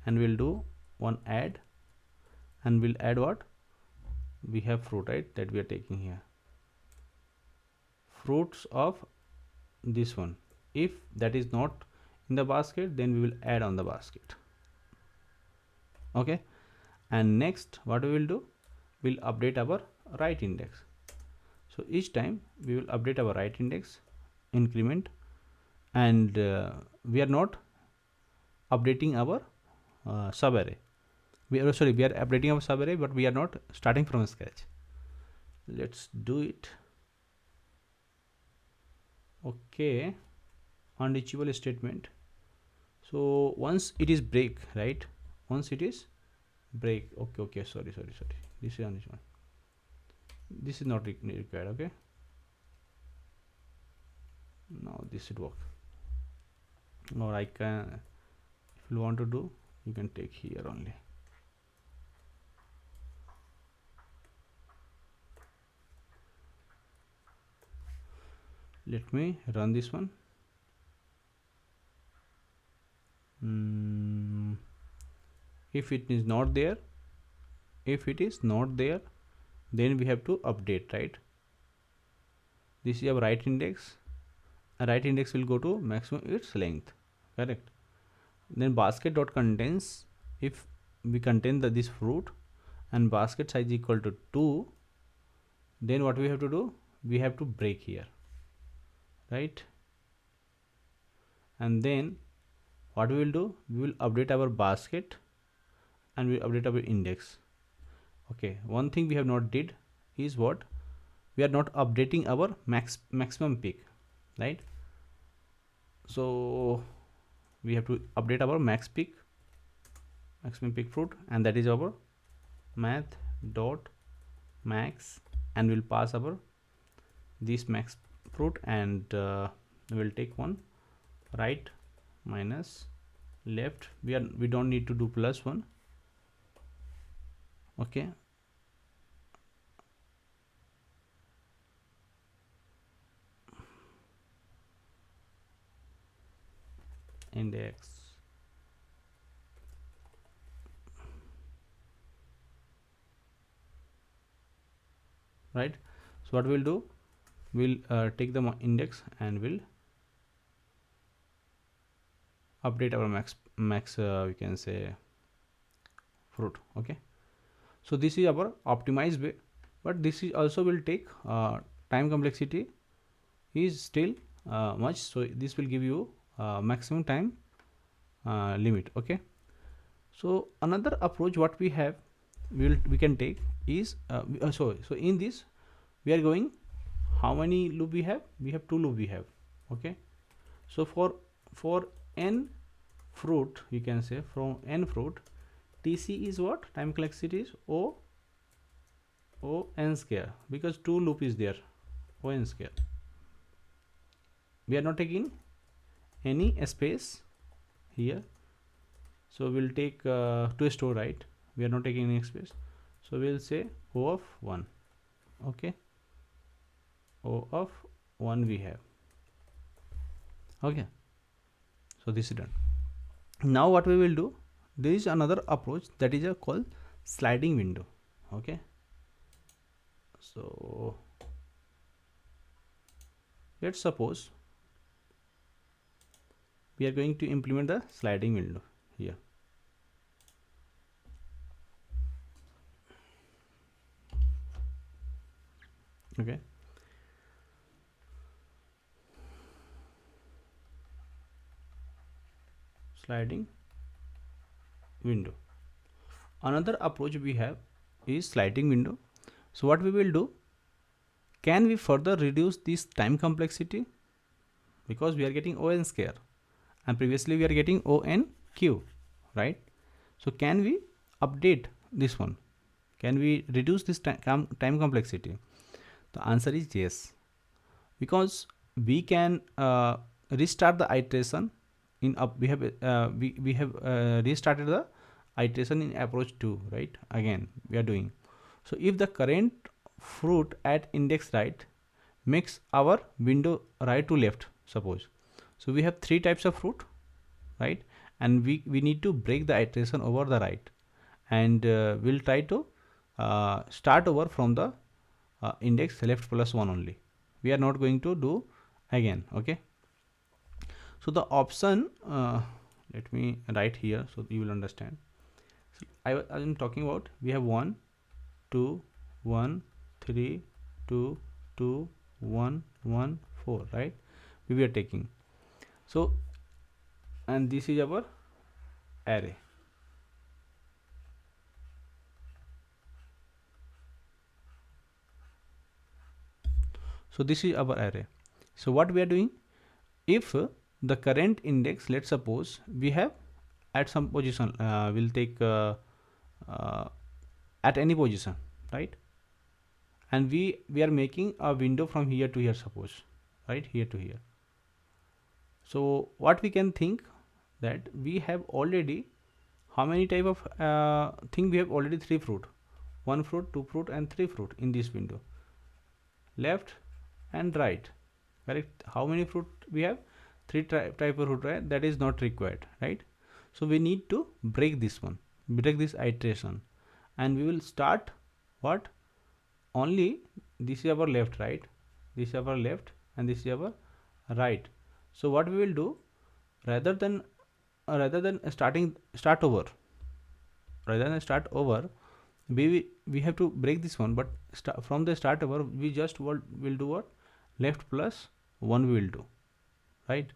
and we'll do one add, and we'll add what? We have fruit, right? That we are taking here, fruits of this one. If that is not in the basket, then we will add on the basket. Okay, and next what we will do, we'll update our right index. So each time we will update our right index, increment, and we are not updating our subarray. We are updating our subarray, but we are not starting from scratch. Let's do it. Okay, unreachable statement. So once it is break, right? Once it is break, okay, sorry, this is unreachable. This is not required. Okay, now this should work. Or I can, if you want to do, you can take here only. Let me run this one. If it is not there, then we have to update, right? This is our right index. A right index will go to maximum its length, correct? Then basket dot contains, if we contain this fruit and basket size equal to 2, then what we have to do, we have to break here, right? And then what we will do, we will update our basket and we update our index. Okay, one thing we have not did is what? We are not updating our maximum peak, right? So we have to update our maximum peak fruit, and that is our math dot max, and we'll pass our this max fruit, and we'll take one right minus left. We don't need to do +1. Okay, index, right? So what we'll do, we'll take the index and we'll update our max we can say fruit. Okay, so this is our optimized way, but this is also will take time complexity is still much, so this will give you maximum time limit. Okay, so another approach what we have, we can take is so in this we are going, how many loop we have? We have 2 loop we have. Okay, so for n fruit, you can say from n fruit, TC is what? Time complexity is O n square, because 2 loop is there, O n square. We are not taking any space here, so we'll take to store, right? We are not taking any space, so we'll say O of 1. Okay, O of 1 we have. Okay, so this is done. Now what we will do, there is another approach that is called sliding window. Okay, so let's suppose we are going to implement the sliding window here. Okay, sliding window. Another approach we have is sliding window. So what we will do, can we further reduce this time complexity, because we are getting O n square and previously we are getting O n q, right? So can we update this one? Can we reduce this time complexity? The answer is yes, because we can restart the iteration in we have restarted the iteration in approach 2, right? Again we are doing. So if the current fruit at index right makes our window right to left, suppose, so we have 3 types of fruit, right? And we need to break the iteration over the right, and we'll try to start over from the index left plus 1 only. We are not going to do again. Okay, so the option, let me write here so you will understand. See, I am talking about, we have 1 2 1 3 2 2 1 1 4, right? We were taking. So, and this is our array. So this is our array. So what we are doing, if the current index, let's suppose we have at some position, we'll take at any position, right? And we are making a window from here to here, suppose, right, here to here. So what we can think, that we have already how many type of thing, we have already 3 fruit, 1 fruit, 2 fruit and 3 fruit in this window, left and right, correct? How many fruit we have? 3 type of fruit, right? That is not required, right? So we need to break this one, break this iteration, and we will start what, only this is our left, right? This is our left and this is our right. So what we will do, rather than start over, we have to break this one, but from the start over we just will do what, left plus 1 we will do, right?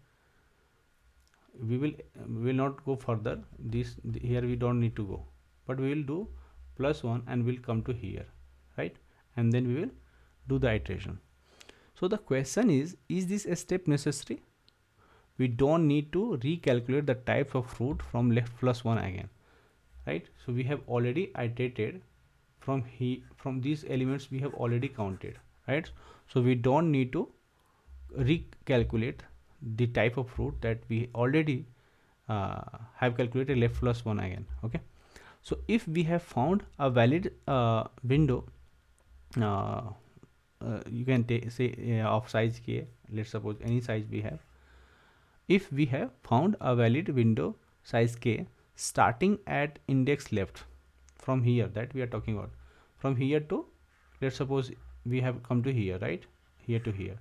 We will not go further, this here we don't need to go, but we will do plus 1 and we'll come to here, right? And then we will do the iteration. So the question is this a step necessary? We don't need to recalculate the types of fruit from left plus 1 again, right? So we have already iterated from these elements, we have already counted, right? So we don't need to recalculate the type of fruit that we already have calculated left plus 1 again. Okay, so if we have found a valid window, you can say of size k, let's suppose any size we have. If we have found a valid window size k starting at index left, from here that we are talking about, from here to, let's suppose we have come to here, right, here to here.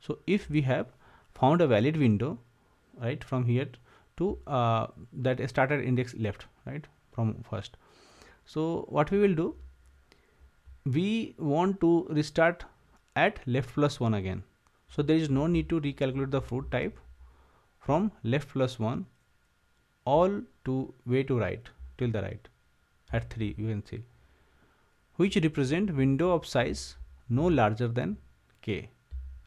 So if we have found a valid window, right, from here to that started index left, right, from first. So what we will do, we want to restart at left plus 1 again. So there is no need to recalculate the fruit type from left plus 1 all to way to right, till the right at 3 you can see, which represent window of size no larger than k,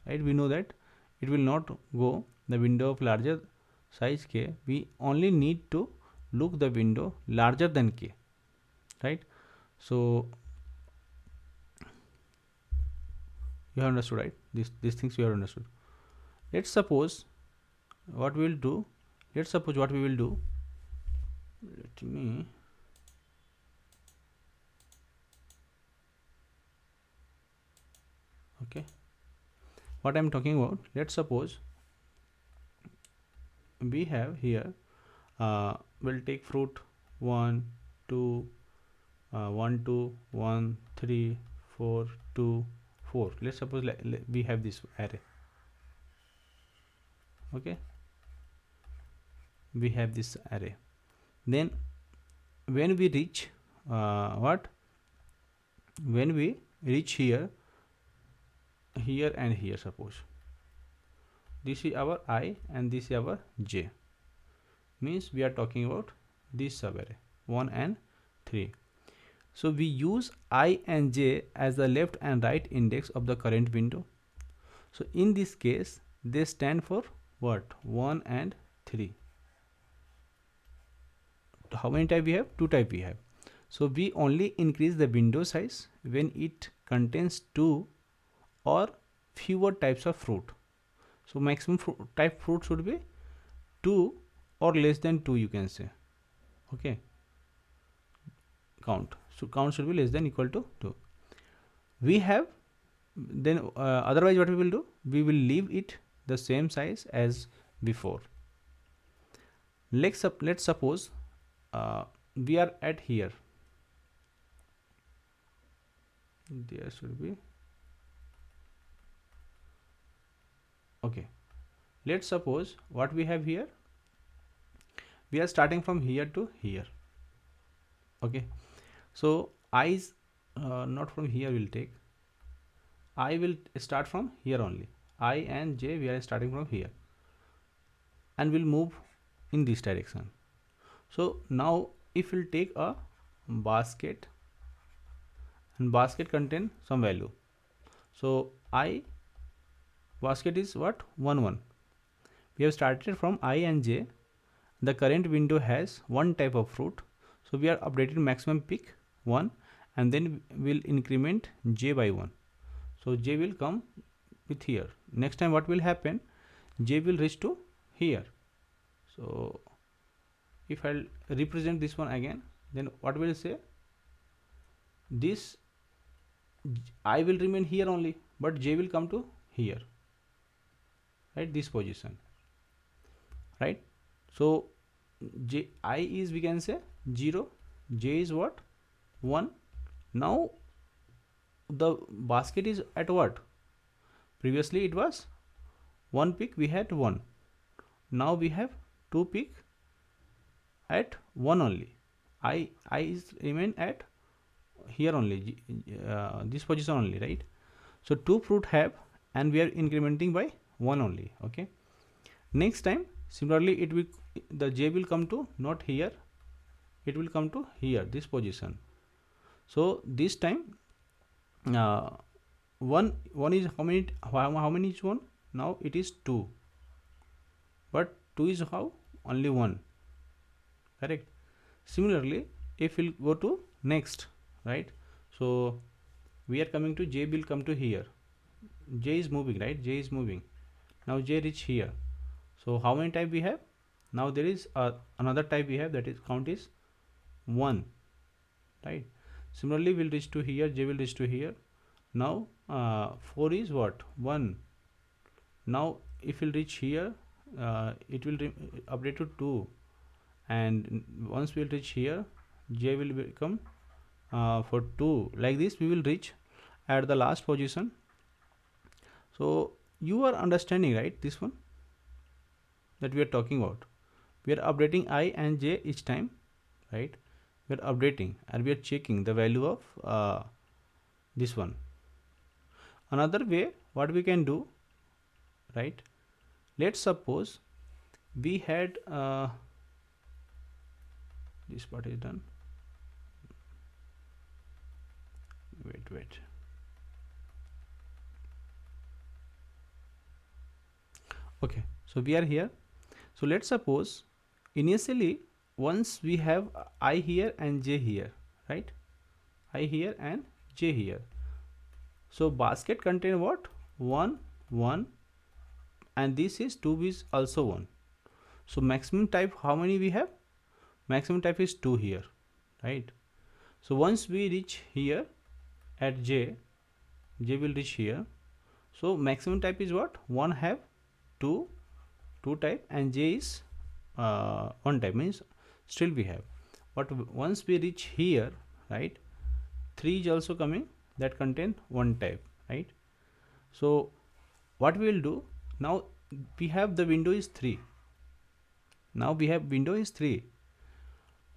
right? We know that it will not go the window of larger size k, we only need to look the window larger than k, right? So you have understood, right? These things you have understood. Let's suppose what we will do, let me okay, what I'm talking about, let's suppose we have here we'll take fruit 1 2 1 2 1 3 4 2 4. Let's suppose we have this array. Okay, we have this array. Then when we reach when we reach here and here, suppose this is our I and this is our j. means we are talking about this subarray 1 and 3. So we use I and j as the left and right index of the current window. So in this case they stand for what? 1 and 3. How many type we have? 2 type we have. So we only increase the window size when it contains 2 or fewer types of fruit. So maximum type fruit should be 2 or less than 2, you can say. Okay, count. So count should be less than equal to 2. We have then otherwise what we will do? We will leave it the same size as before. Let's suppose we are at here. There should be, okay, let's suppose what we have here, we are starting from here to here. Okay, so I is not from here, will take, I will start from here only. I and j we are starting from here and will move in this direction. So now if we'll take a basket and basket contain some value, so I basket is what? 1 1. We have started from I and j. The current window has one type of fruit, so we are updating maximum pick 1 and then we'll increment j by 1. So j will come with here. Next time what will happen? J will reach to here. So if I'll represent this one again, then what will say? This I will remain here only, but j will come to here, right? This position, right? So j I is, we can say 0, j is what? 1. Now the basket is at what? Previously it was 1 pick, we had 1. Now we have 2 pick at 1 only. I is remain at here only, this position only, right? So 2 fruit have and we are incrementing by 1 only. Okay, next time similarly it will, the j will come to not here, it will come to here, this position. So this time one is how many, how many is 1? Now it is 2, but 2 is how? Only 1, correct? Similarly if we'll go to next, right? So we are coming to j will come to here, j is moving, right? J is moving. Now j reach here. So how many type we have? Now there is another type we have, that is count is 1, right? Similarly we'll reach to here, j will reach to here. Now 4 is what? 1. Now if we'll reach here, it will update to 2, and once we'll reach here, j will become for 2. Like this we will reach at the last position. So you are understanding, right? This one that we are talking about, we are updating I and j each time, right? We are updating and we are checking the value of this one. Another way what we can do, right? Let's suppose we had this part is done. Wait. Okay, so we are here. So let's suppose initially once we have I here and j here, right? I here and j here. So basket contain what? 1 1, and this is 2 is also 1. So maximum type how many we have? Maximum type is 2 here, right? So once we reach here at j will reach here. So maximum type is what? 1 have 2 type, and j is 1 type, means still we have. But once we reach here, right, 3 is also coming, that contain 1 type, right? So what we will do now, we have the window is 3. Now we have window is 3.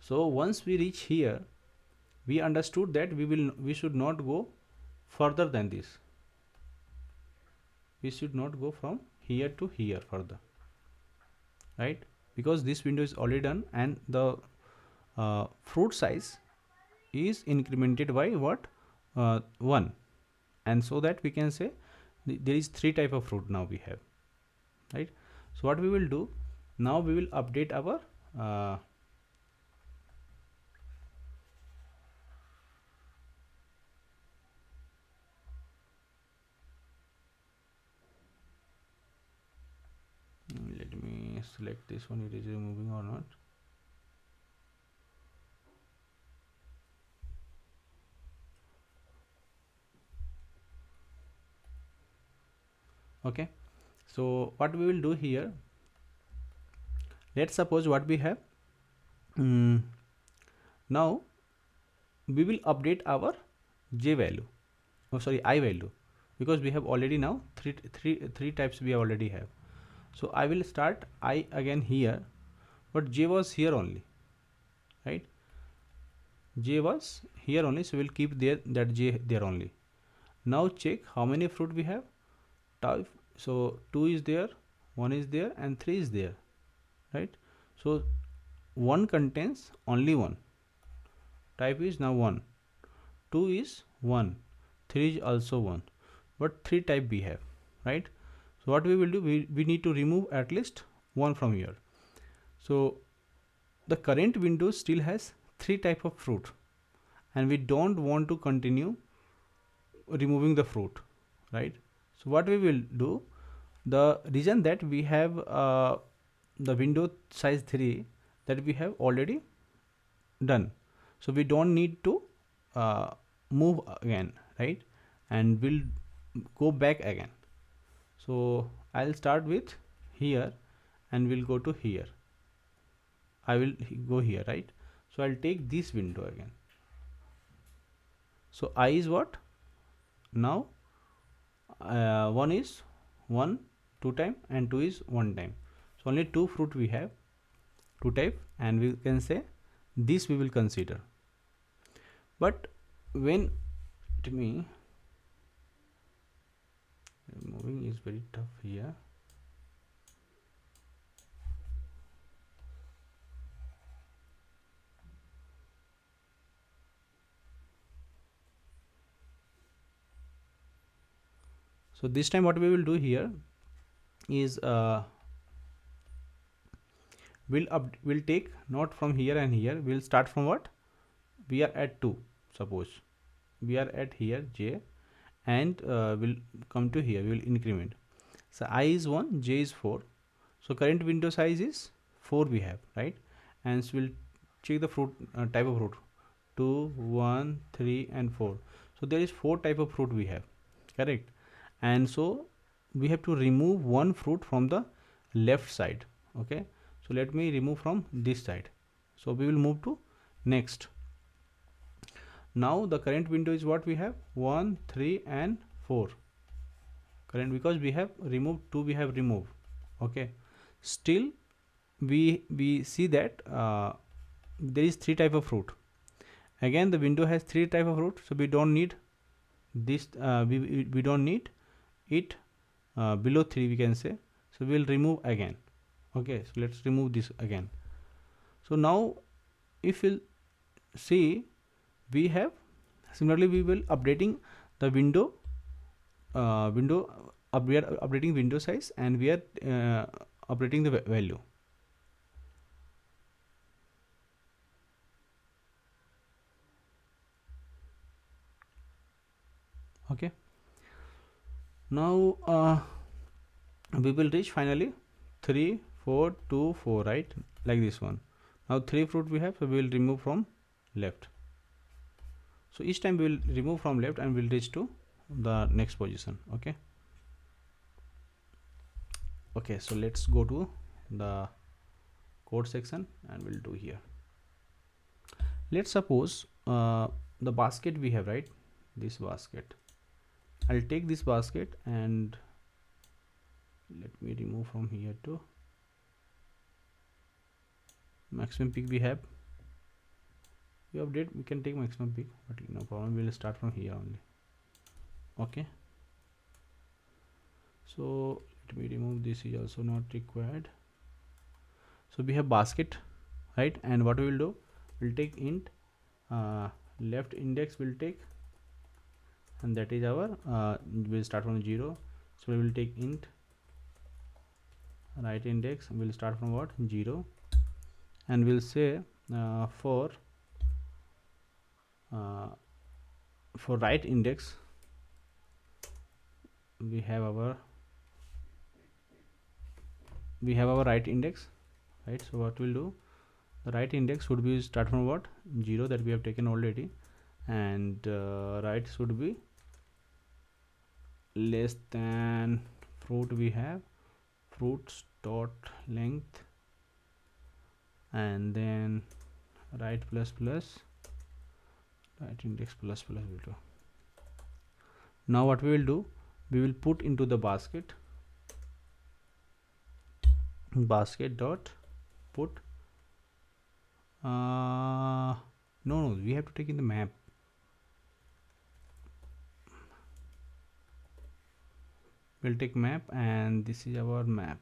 So once we reach here, we understood that we should not go further than this. We should not go from here to here further, right? because this window is already done, and the fruit size is incremented by what, 1, and so that we can say there is 3 type of fruit now we have, right? So what we will do now, we will update our let me select this one, it is removing or not. Okay, so what we will do here, let's suppose what we have, now we will update our j value, oh sorry, I value, because we have already now three types we already have. So I will start I again here, but j was here only, right? J was here only, so we'll keep there that j there only. Now check how many fruit we have. Type, so 2 is there, 1 is there, and 3 is there, right? So 1 contains only 1, type is now 1, 2 is 1, 3 is also 1, but 3 type we have, right? So what we will do, we need to remove at least 1 from here. So the current window still has 3 type of fruit, and we don't want to continue removing the fruit, right? So what we will do, the reason that we have the window size 3, that we have already done, so we don't need to move again, right? And we'll go back again. So I'll start with here and we'll go to here. I will go here, right? So I'll take this window again. So I is what now, 1 is 1 2 time and 2 is 1 time, so only 2 fruit we have, 2 type, and we can say this we will consider. But when to me moving is very tough here. So this time what we will do here is we'll take not from here and here, we'll start from what, we are at 2, suppose we are at here j, and we'll come to here, we will increment. So I is 1, j is 4, so current window size is 4 we have, right? And so we'll check the fruit type of fruit, 2 1 3 and 4, so there is 4 type of fruit we have, correct? And so we have to remove one fruit from the left side. Okay, so let me remove from this side, so we will move to next. Now the current window is what we have, 1 3 and 4 current, because we have removed 2, we have removed. Okay, still we see that there is 3 type of fruit. Again the window has 3 type of fruit, so we don't need this, we don't need it below 3, we can say. So we will remove again. Okay, so let's remove this again. So now if we'll see, we have similarly we will updating the window we are updating window size, and we are updating the value. Okay, now we will reach finally 3 4 2 4, right? Like this one. Now 3 fruit we have, so we will remove from left. So each time we will remove from left and we'll reach to the next position. Okay, okay, so let's go to the code section and we'll do here. Let's suppose the basket we have, right? This basket, I'll take this basket and let me remove from here to maximum peak we have. We update, we can take maximum peak, but no problem, we'll start from here only. Okay, so let me remove this, is also not required. So we have basket, right? And what we will do, we'll take int left index will take, and that is our we'll start from 0. So we will take int right index, we'll start from what, 0, and we'll say for right index we have our right index, right? So what we'll do, the right index should be start from what, 0, that we have taken already, and right should be less than fruit, we have fruits dot length, and then right plus plus right index plus plus will do. Now what we will do, we will put into the basket dot put no, we have to take in the map. We'll take map, and this is our map.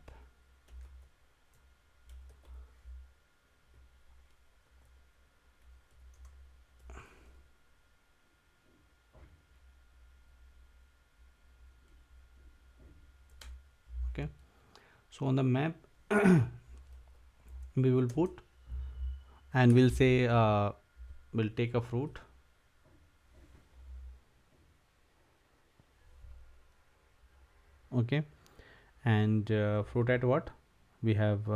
Okay, so on the map we will put, and we'll say we'll take a fruit, okay, and fruit at what, we have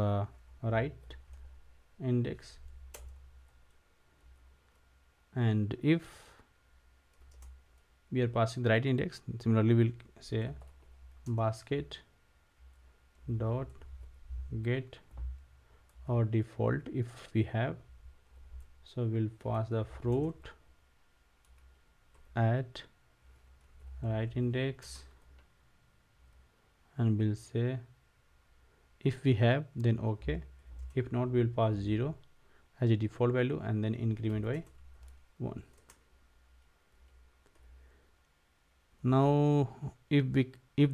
right index, and if we are passing the right index, similarly we'll say basket dot get or default if we have. So we'll pass the fruit at right index, and we'll say if we have, then okay, if not we'll pass 0 as a default value, and then increment by 1. Now if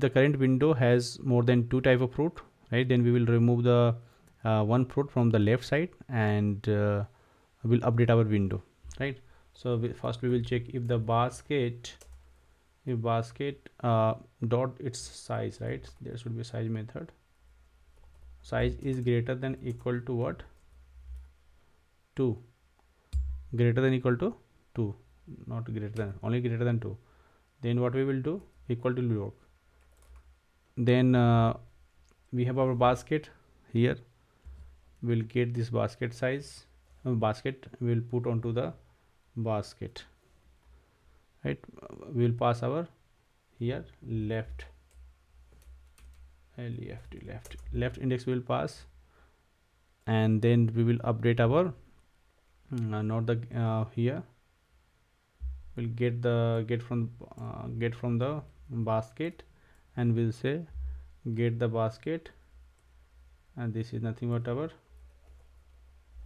the current window has more than 2 type of fruit, right, then we will remove the one fruit from the left side, and we'll update our window, right? So first we will check if the basket dot its size, right? There should be a size method. Size is greater than equal to what, 2, greater than equal to 2, not greater than, only greater than 2. Then what we will do, equal to log. Then we have our basket here, we'll get this basket size, basket we'll put onto the basket, right? We'll pass our here left left index will pass, and then we will update our not the here we'll get from the basket, and we'll say get the basket, and this is nothing but our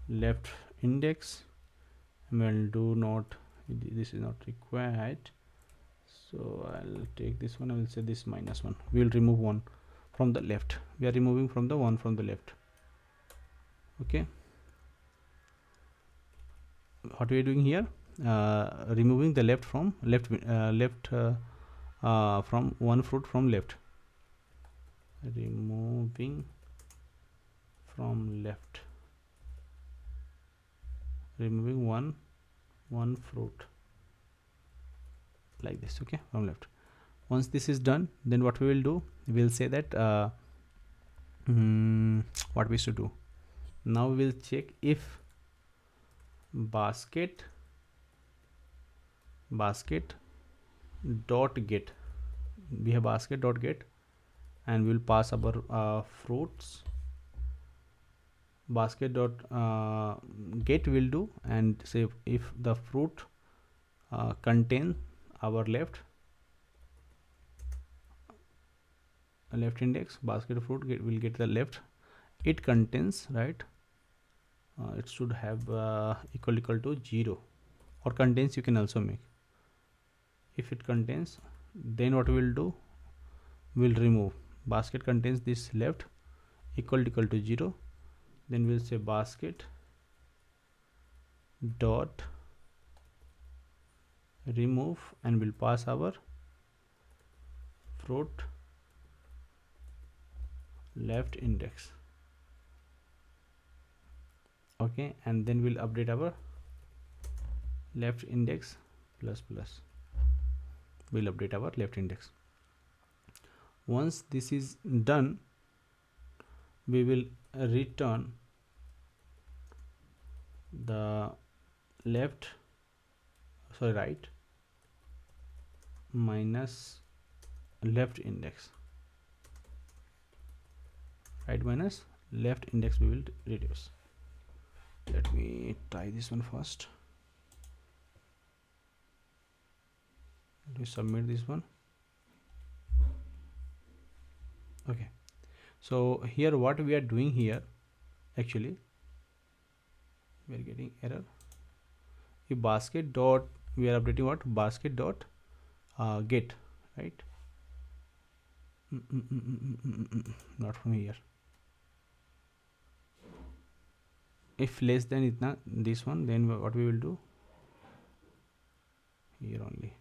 left index. We'll do not, this is not required, so I'll take this one, I will say this -1. We'll remove one from the left, we are removing from the one from the left. Okay, what we are doing here, removing the left from from one fruit from left, removing from left, removing one fruit like this, okay, from left. Once this is done, then what we will do, we'll say that what we should do now, we will check if basket dot get, we have basket dot get, and we'll pass our fruits, basket dot get will do, and say if the fruit contain our left index, basket fruit will get the left, it contains, right, it should have equal to 0, or contains you can also make. If it contains, then what we will do, we'll remove basket contains this left equal to 0, then we'll say basket dot remove, and we'll pass our fruit left index. Okay, and then we'll update our left index plus plus. We'll update our left index. Once this is done, we will return the right minus left index. Right minus left index we will reduce. Let me try this one first. Let me submit this one. Okay, so here what we are doing here, actually we are getting error. If basket dot, we are updating what? Basket dot get, right? Not from here. If less than itna, this one, then what we will do here only.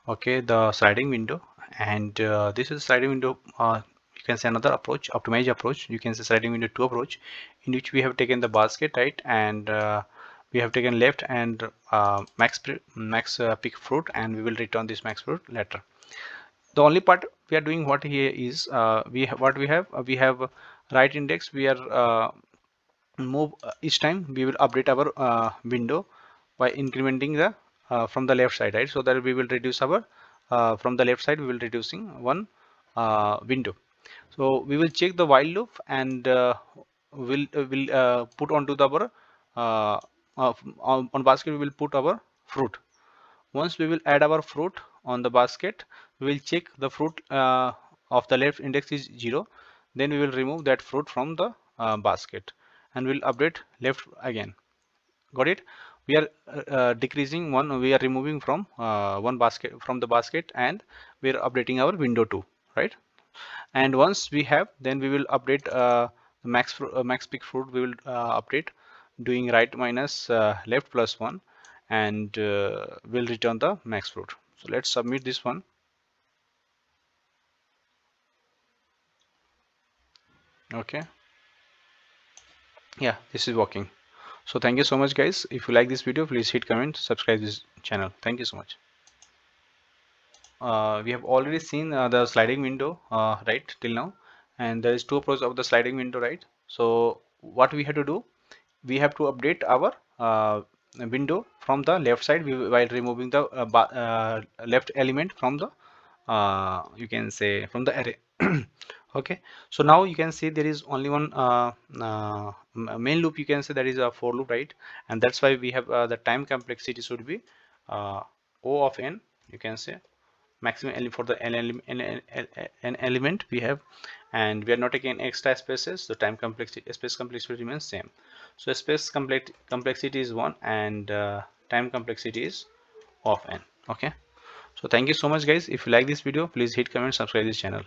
Okay, the sliding window, and this is sliding window. You can say another approach, optimized approach. You can say sliding window 2 approach, in which we have taken the basket, right, and we have taken left and max pick fruit, and we will return this max fruit later. The only part we are doing what here is we have right index. We are move each time we will update our window by incrementing the from the left side, right? So that we will reduce our from the left side we will reducing one window. So we will check the while loop, and will put onto the our on basket we will put our fruit. Once we will add our fruit on the basket, we will check the fruit of the left index is 0. Then we will remove that fruit from the basket, and we'll update left again. Got it? We are decreasing one. We are removing from one basket from the basket, and we are updating our window 2, right? And once we have, then we will update the max pick fruit. We will update doing right minus left plus 1, and we'll return the max fruit. So let's submit this one. Okay, yeah, this is working. So thank you so much, guys. If you like this video, please hit comment, subscribe this channel. Thank you so much. We have already seen the sliding window, right, till now, and there is two approaches of the sliding window, right? So what we have to do, we have to update our window from the left side while removing the left element from the you can say from the array. Okay, so now you can see there is only one main loop. You can say that is a for loop, right? And that's why we have the time complexity should be O of n. You can say maximum element for the n element we have, and we are not taking extra spaces. The time complexity, space complexity remains same. So space complexity is 1, and time complexity is of n. Okay, so thank you so much, guys. If you like this video, please hit comment, subscribe this channel.